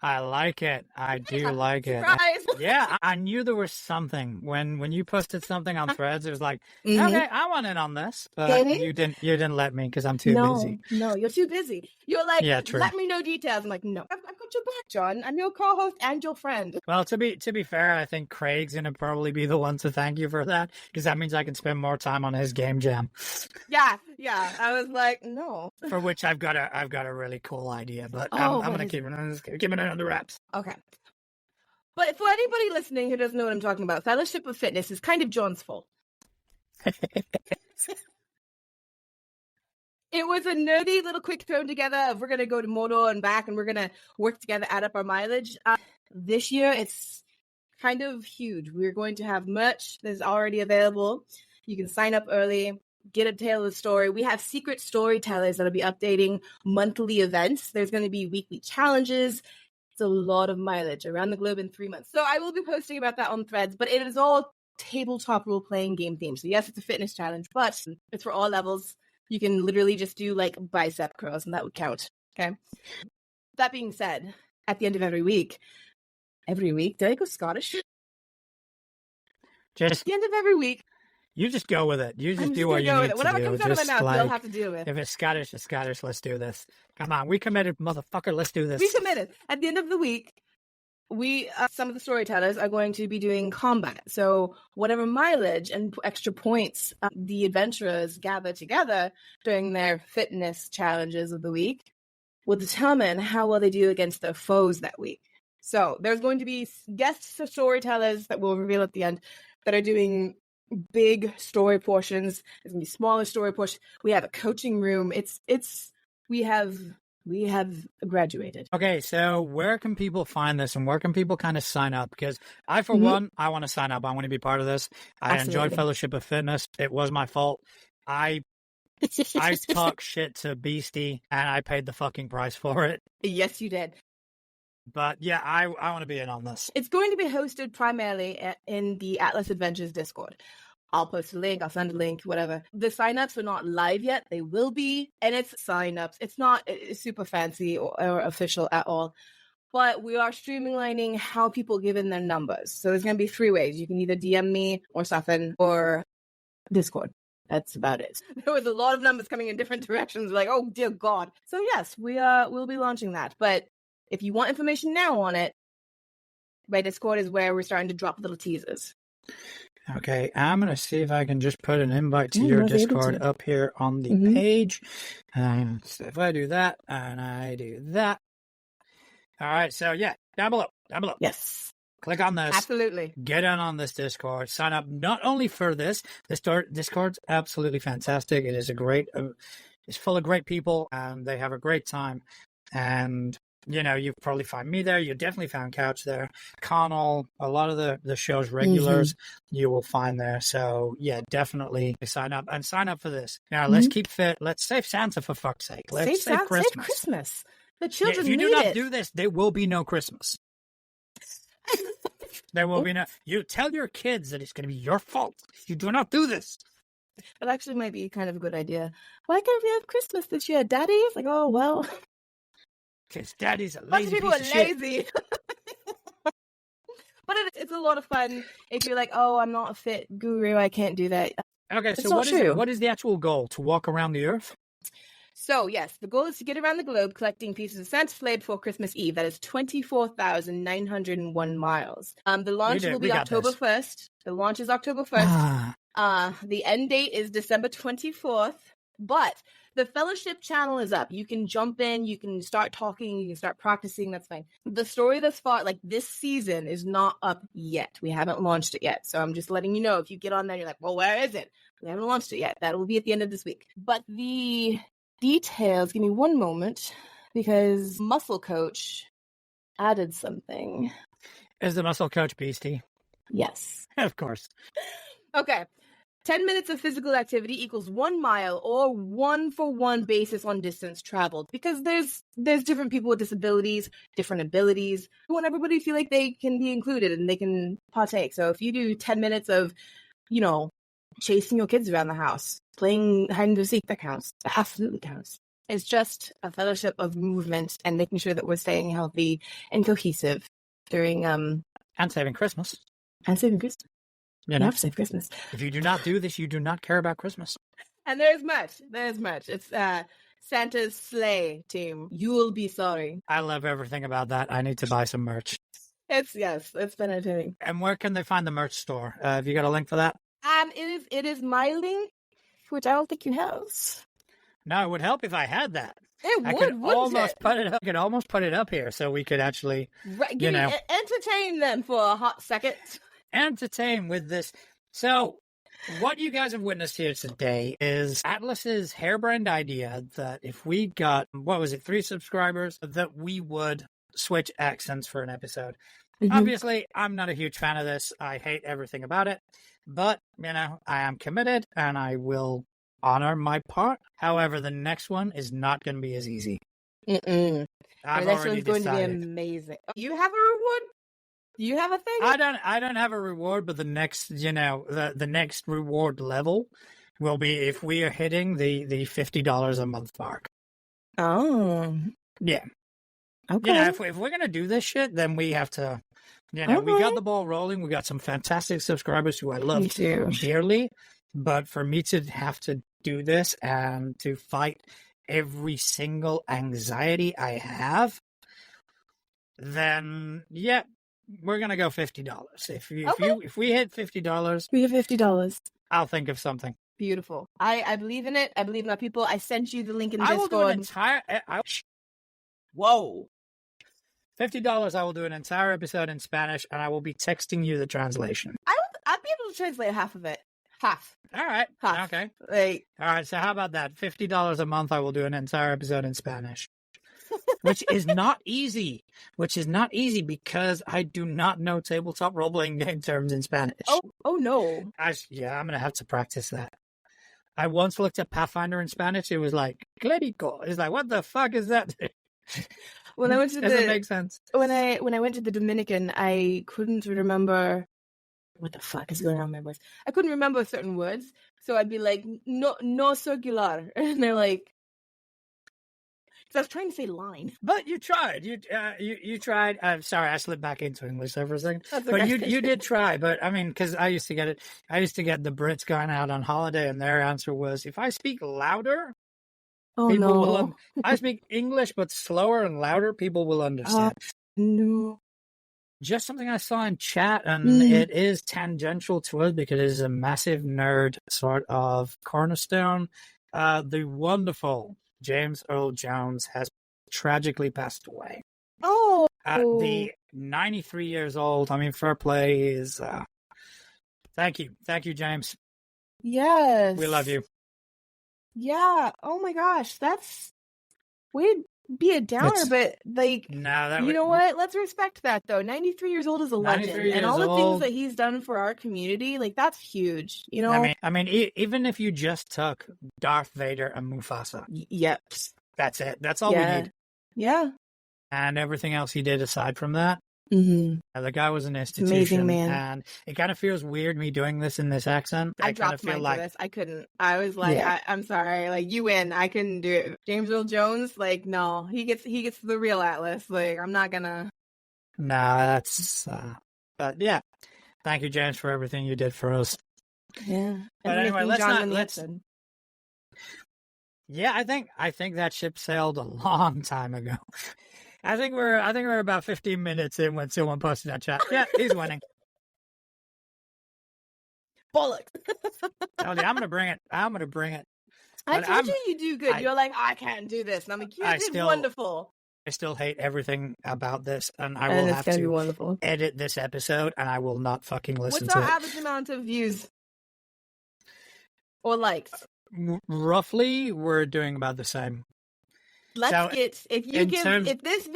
I like it. I do like it. Surprise! Yeah, I knew there was something when you posted something on Threads. It was like, Mhm. okay, I want in on this, but Mhm. you didn't let me because I'm too busy. No, you're too busy. You're like, Yeah, true. let me know details. I'm like, no, I've got your back, John. I'm your co-host and your friend. Well, to be fair, I think Craig's gonna probably be the one to thank you for that because that means I can spend more time on his game jam. Yeah. I was like, no. For which I've got a really cool idea, but Oh, I'm what gonna is keep it under wraps. Okay. But for anybody listening who doesn't know what I'm talking about, Fellowship of Fitness is kind of John's fault. It was a nerdy little quick thrown together of we're going to go to Mordor and back and we're going to work together, add up our mileage. This year, it's kind of huge. We're going to have merch that's already available. You can sign up early, get a tale of the story. We have secret storytellers that'll be updating monthly events. There's going to be weekly challenges. It's a lot of mileage around the globe in 3 months. So I will be posting about that on Threads, but it is all tabletop role-playing game themed. So yes, it's a fitness challenge, but it's for all levels. You can literally just do like bicep curls and that would count. Okay. That being said, at the end of every week, did I go Scottish? Just At the end of every week, you just go with it. You I'm just just do what gonna you go need with it. to Whatever do. comes out of my Just mouth, like, you'll have to deal with. if it's Scottish, it's Scottish. Let's do this. Come on, we committed, motherfucker. Let's do this. We committed. At the end of the week, we some of the storytellers are going to be doing combat. So whatever mileage and extra points the adventurers gather together during their fitness challenges of the week will determine how well they do against their foes that week. So there's going to be guest storytellers that we'll reveal at the end that are doing big story portions. There's going to be smaller story portions. We have a coaching room. We have graduated. Okay, so where can people find this and where can people kind of sign up? Because I, for Mhm. one, I want to sign up. I want to be part of this. I enjoyed Absolutely. Fellowship of Fitness. It was my fault. I talk shit to Beastie and I paid the fucking price for it. Yes, you did. But yeah, I want to be in on this. It's going to be hosted primarily in the Atlas Adventures Discord. I'll post a link, I'll send a link, whatever. The signups are not live yet. They will be, and it's signups. It's not super fancy or official at all. But we are streamlining how people give in their numbers. So there's going to be 3 ways. You can either DM me or something or Discord. That's about it. There was a lot of numbers coming in different directions. Like, oh dear God. So yes, we'll be launching that. But if you want information now on it, my Discord is where we're starting to drop little teasers. Okay, I'm going to see if I can just put an invite to your Discord up here on the page. So if I do that and I do that. All right, so yeah, down below. Yes. Click on this. Absolutely. Get in on this Discord. Sign up not only for this. Discord's absolutely fantastic. It is it's full of great people and they have a great time. And you probably find me there. You definitely found Couch there. Connell, a lot of the show's regulars you will find there. So yeah, definitely sign up for this. Now let's keep fit. Let's save Santa for fuck's sake. Let's save Christmas. Save Christmas. The children if you need do not it. do this, there will be no Christmas. There will be no. You tell your kids that it's going to be your fault if you do not do this. That actually might be kind of a good idea. Why can't we have Christmas this year, Daddy? It's like, oh well. Because Daddy's a Lots lazy of people piece are of shit. lazy. But it's a lot of fun if you're like, oh, I'm not a fit guru, I can't do that. Okay, It's so not true. what is the actual goal? To walk around the Earth? So, yes, the goal is to get around the globe collecting pieces of Santa's sleigh before Christmas Eve. That is 24,901 miles. The launch will be October 1st. The launch is October 1st. The end date is December 24th. But the fellowship channel is up. You can jump in, you can start talking, you can start practicing. That's fine. The story thus far, like this season, is not up yet. We haven't launched it yet. So I'm just letting you know if you get on there, you're like, well, where is it? We haven't launched it yet. That will be at the end of this week. But the details, give me one moment, because Muscle Coach added something. Is the Muscle Coach Beastie? Yes. Of course. Okay. 10 minutes of physical activity equals 1 mile or 1-for-1 basis on distance traveled, because there's different people with disabilities, different abilities. We want everybody to feel like they can be included and they can partake. So if you do 10 minutes of, chasing your kids around the house, playing hide and seek, that counts. That absolutely counts. It's just a fellowship of movement and making sure that we're staying healthy and cohesive during And saving Christmas. and saving Christmas. You You know, have to save Christmas. if you do not do this, you do not care about Christmas. And there's much. It's Santa's sleigh team. You will be sorry. I love everything about that. I need to buy some merch. It's been entertaining. And where can they find the merch store? Have you got a link for that? It is my link, which I don't think you have. No, it would help if I had that. It I would, could wouldn't almost it? put it up. I could almost put it up here so we could actually Right, you know. entertain them for a hot second. entertain with this. So, what you guys have witnessed here today is Atlas's harebrained idea that if we got, 3 subscribers, that we would switch accents for an episode. Obviously, I'm not a huge fan of this. I hate everything about it. But, I am committed and I will honor my part. However, the next one is not going to be as easy. Mm-mm. I've The next already one's going to be decided. amazing. You have a reward? Do you have a thing? I don't have a reward, but the next, the next reward level will be if we are hitting the $50 a month mark. Oh. Yeah. Okay. If we're going to do this shit, then we have to, we Okay. got the ball rolling. We got some fantastic subscribers who I Me love too. dearly. But for me to have to do this and to fight every single anxiety I have, then, we're going to go $50. If we hit $50, We have $50. I'll think of something. Beautiful. I believe in it. I believe in my people. I sent you the link in I will do an Discord. entire. Whoa. $50. I will do an entire episode in Spanish, and I will be texting you the translation. I'd be able to translate half of it. Half. All right. Half. Okay. Like, All right. So how about that? $50 a month. I will do an entire episode in Spanish, which is not easy. Because I do not know tabletop role-playing game terms in Spanish. oh no. I'm gonna have to practice that. I once looked at Pathfinder in Spanish. It was like clerico. It's like, what the fuck is that? When I went to Doesn't make sense. when I went to the Dominican, I couldn't remember what the fuck is going on in my voice. I couldn't remember certain words, so I'd be like, no circular, and they're like, because I was trying to say line. But you tried. You tried. I'm sorry, I slipped back into English there for a second. That's But okay. you did try. But I mean, because I used to get it. I used to get the Brits going out on holiday, and their answer was, if I speak louder, Oh people will. no. I speak English, but slower and louder, people will understand. No. Just something I saw in chat, and Mm. it is tangential to us because it is a massive nerd sort of cornerstone. The wonderful James Earl Jones has tragically passed away. Oh. At the 93 years old. I mean, fair play is. Thank you, James. Yes. We love you. Yeah. Oh my gosh, that's we'd be a downer, It's- but like, No, that you know what? Let's respect that though. 93 years old is a legend, 93 and all the years things old. that he's done for our community, like that's huge. You know. I mean, even if you just took Darth Vader and Mufasa, Yep. that's it. That's all Yeah. we need. Yeah. And everything else he did aside from that. Mm-hmm. The guy was an institution. Amazing man. And it kind of feels weird me doing this in this accent. I kind of dropped feel mine like for this. I couldn't. I was like, Yeah. I'm sorry. Like you win. I couldn't do it. James Earl Jones, like no, he gets the real Atlas. Like I'm not gonna. nah, that's. But yeah, thank you, James, for everything you did for us. Yeah. But And anyway, making let's John not- win the let's- episode. Yeah, I think that ship sailed a long time ago. I think we're about 15 minutes in when someone posted that chat. Yeah, he's winning. Bollocks. I'm gonna bring it. I But told you you do good. I- You're like, I can't do this, and I'm like, you I did still- wonderful. I still hate everything about this, and I And will it's have gonna be to wonderful. edit this episode, and I will not fucking listen What's to our it. average amount of views or likes? Roughly, we're doing about the same. Let's So, get if this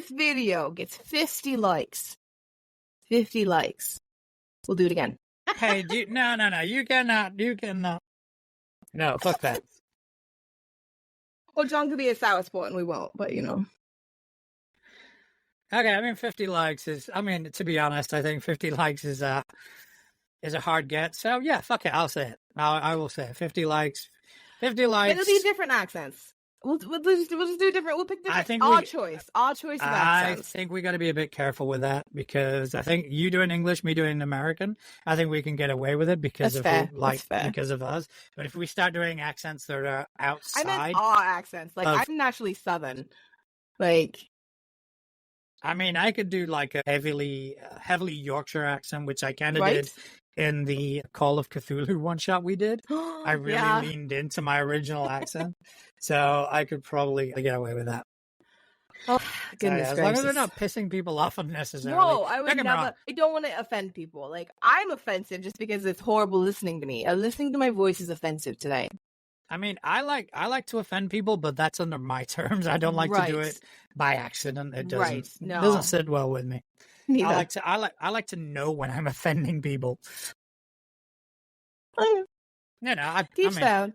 video gets 50 likes, we'll do it again. Hey, no, you cannot. No, fuck that. Well, John could be a sour sport and we won't, but you know. Okay, I mean, 50 likes is. I mean, to be honest, I think 50 likes is a hard get. So yeah, fuck it, I'll say it. I will say it. 50 likes. 50 likes. It'll be different accents. We'll just do different. We'll pick I different. think Our choice of I accents. think we got to be a bit careful with that because I think you doing English, me doing American. I think we can get away with it because That's of fair. who, like That's fair. because of us. But if we start doing accents that are I outside, meant our accents. Like I'm naturally Southern. Like I mean, I could do like a heavily Yorkshire accent, which I kind of right? did in the Call of Cthulhu one shot we did. I really yeah. leaned into my original accent, so I could probably get away with that. Oh, So, goodness yeah, as long as they're gracious. not pissing people off unnecessarily. No, I Don't would get me wrong. never. I don't want to offend people. Like I'm offensive just because it's horrible listening to me. Listening to my voice is offensive today. I mean, I like to offend people, but that's under my terms. I don't like to do Right. it by accident. It doesn't Right. No. doesn't sit well with me. Neither. I like to know when I'm offending people. Oh, You know, I Deep mean, down.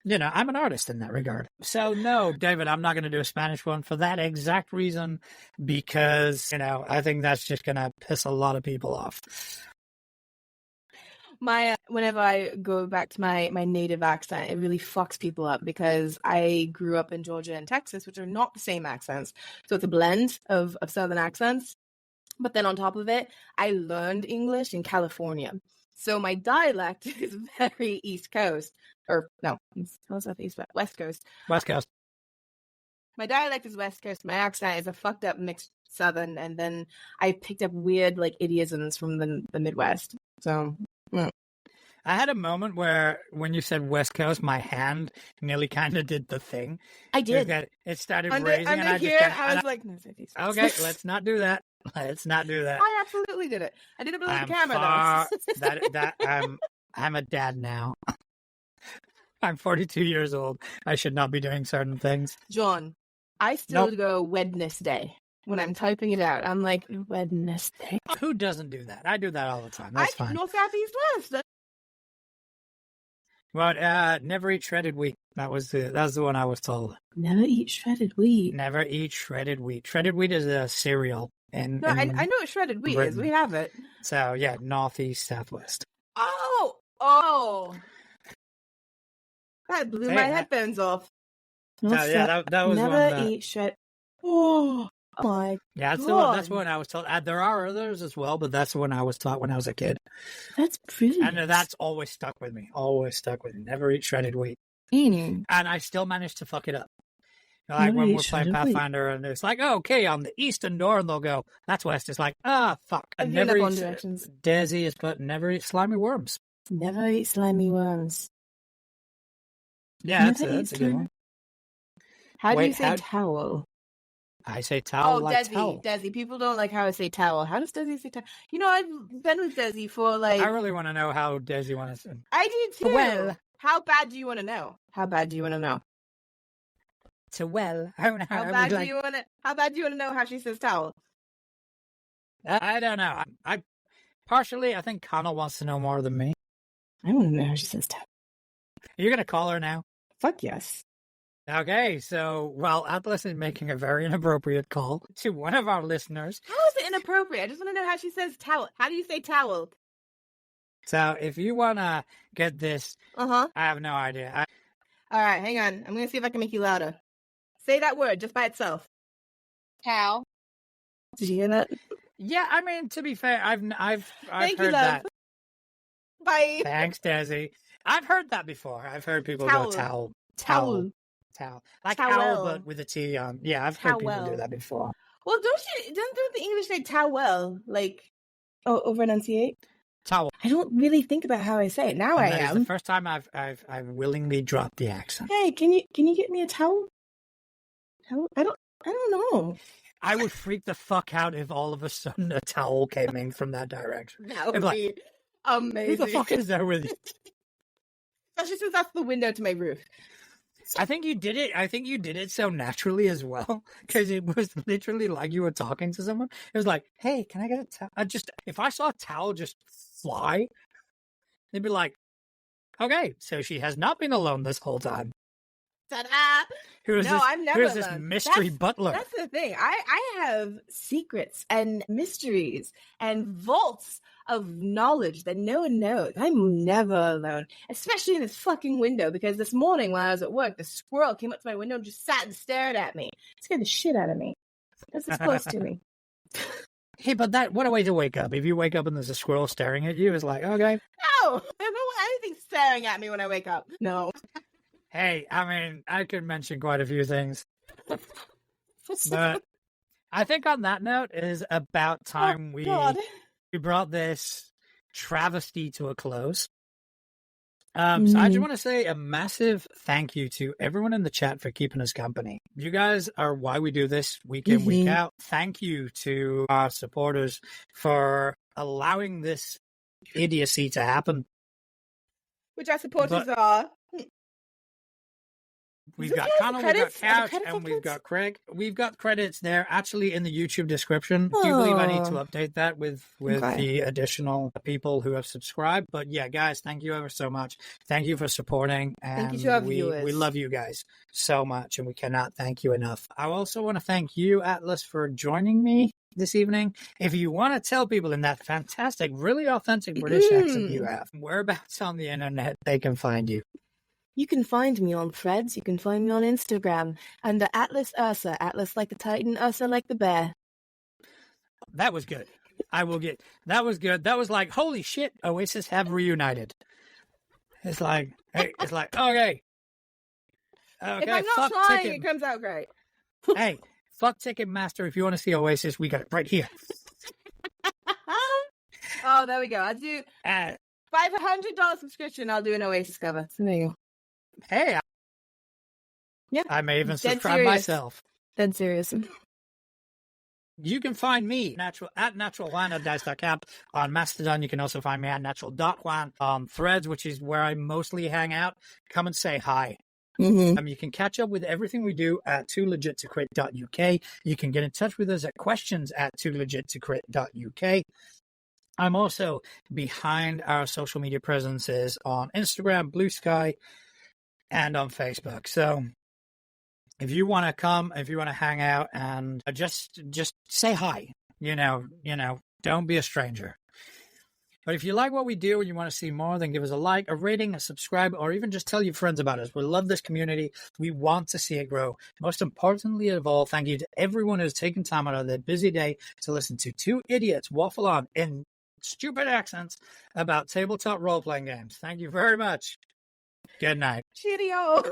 you know, I'm an artist in that regard. So no, David, I'm not going to do a Spanish one for that exact reason because, you know, I think that's just going to piss a lot of people off. Whenever I go back to my native accent, it really fucks people up because I grew up in Georgia and Texas, which are not the same accents. So it's a blend of Southern accents. But then on top of it, I learned English in California. So my dialect is very East Coast. Or no, West Coast. West Coast. My dialect is West Coast. My accent is a fucked up mixed Southern. And then I picked up weird like idiosms from the Midwest. So... yeah. I had a moment where when you said West Coast, my hand nearly kind of did the thing. I did. It started Under raising, and I here, just I was like, no, okay, let's not do that. Let's not do that. I absolutely did it. I did it below the camera, though. I'm a dad now. I'm 42 years old. I should not be doing certain things. John, I still go Wednesday. When I'm typing it out, I'm like, Wednesday. Who doesn't do that? I do that all the time. That's fine. North, South, East, West. Well, never eat shredded wheat. That's the one I was told. Never eat shredded wheat. Never eat shredded wheat. Shredded wheat is a cereal. I know what shredded wheat is. We have it. So, yeah, Northeast, Southwest. Oh. That blew my headphones off. Yeah, that was never eat shredded. Oh. My yeah, that's the one I was told. There are others as well, but that's the one I was taught when I was a kid. That's brilliant. And that's always stuck with me. Always stuck with me. Never eat shredded wheat. And I still managed to fuck it up. Like when we're playing Pathfinder and it's like, oh, okay, on the eastern door, and they'll go, that's west. It's like, fuck. I never eat directions. Desi is put, never eat slimy worms. Never eat slimy worms. Yeah, that's a good one. How do you say towel? I say towel like Desi, towel. Desi. People don't like how I say towel. How does Desi say towel? You know, I've been with Desi for like... I really want to know how Desi wants to say. I do too. Well, how bad do you want to know? How bad do you want to know? How bad do you want to know how she says towel? I don't know. I think Connell wants to know more than me. I want to know how she says towel. You're going to call her now? Fuck yes. Okay, so, Atlas is making a very inappropriate call to one of our listeners. How is it inappropriate? I just want to know how she says towel. How do you say towel? So, if you want to get this, I have no idea. All right, hang on. I'm going to see if I can make you louder. Say that word just by itself. Towel. Did you hear that? Yeah, I mean, to be fair, I've Thank heard you, that. Bye. Thanks, Desi. I've heard that before. I've heard people go towel. Like towel. owl, but with a T on. Yeah, I've heard people do that before. Well, don't the English say towel? Like, over enunciate? Towel. I don't really think about how I say it. Now I am. It's the first time I've willingly dropped the accent. Hey, can you get me a towel? Towel? I don't know. I would freak the fuck out if all of a sudden a towel came in from that direction. That would be amazing. Who the fuck is there with you? Especially since that's the window to my roof. I think you did it so naturally as well, because it was literally like you were talking to someone. It was like, hey, can I get a towel? If I saw a towel just fly, they'd be like, okay, so she has not been alone this whole time. Ta-da! Who is No, this? I'm never Who is this alone. mystery butler? That's the thing. I have secrets and mysteries and vaults of knowledge that no one knows. I'm never alone, especially in this fucking window, because this morning when I was at work, the squirrel came up to my window and just sat and stared at me. It scared the shit out of me. That's this close to me. Hey, but what a way to wake up. If you wake up and there's a squirrel staring at you, it's like, okay. No, I don't want anything staring at me when I wake up. No. Hey, I mean, I could mention quite a few things. But I think on that note, it is about time we brought this travesty to a close. So I just want to say a massive thank you to everyone in the chat for keeping us company. You guys are why we do this week in, week out. Thank you to our supporters for allowing this idiocy to happen. Which our supporters are. We've got Connell, we've got Couch, and we've got Craig. We've got credits there actually in the YouTube description. Do you believe I need to update that with the additional people who have subscribed? But yeah, guys, thank you ever so much. Thank you for supporting. And thank you to our viewers. We love you guys so much, and we cannot thank you enough. I also want to thank you, Atlas, for joining me this evening. If you want to tell people in that fantastic, really authentic British accent you have, whereabouts on the internet they can find you. You can find me on Threads. You can find me on Instagram under Atlas Ursa. Atlas like the Titan, Ursa like the bear. That was good. That was good. That was like, holy shit, Oasis have reunited. It's like, hey, okay. If I'm not trying, it comes out great. Hey, fuck Ticketmaster. If you want to see Oasis, we got it right here. Oh, there we go. I'll do $500 subscription. I'll do an Oasis cover. So there you go. Hey, yeah, I may even subscribe myself. Dead serious. You can find me at naturaljuan@dice.camp on Mastodon. You can also find me at natural.juan on Threads, which is where I mostly hang out. Come and say hi. You can catch up with everything we do at toolegit2crit.uk. You can get in touch with us at questions@toolegit2crit.uk. I'm also behind our social media presences on Instagram, Blue Sky, and on Facebook. So if you want to come, if you want to hang out and just say hi, don't be a stranger. But if you like what we do and you want to see more, then give us a like, a rating, a subscribe, or even just tell your friends about us. We love this community. We want to see it grow. Most importantly of all, thank you to everyone who's taken time out of their busy day to listen to two idiots waffle on in stupid accents about tabletop role-playing games. Thank you very much. Good night. Cheerio.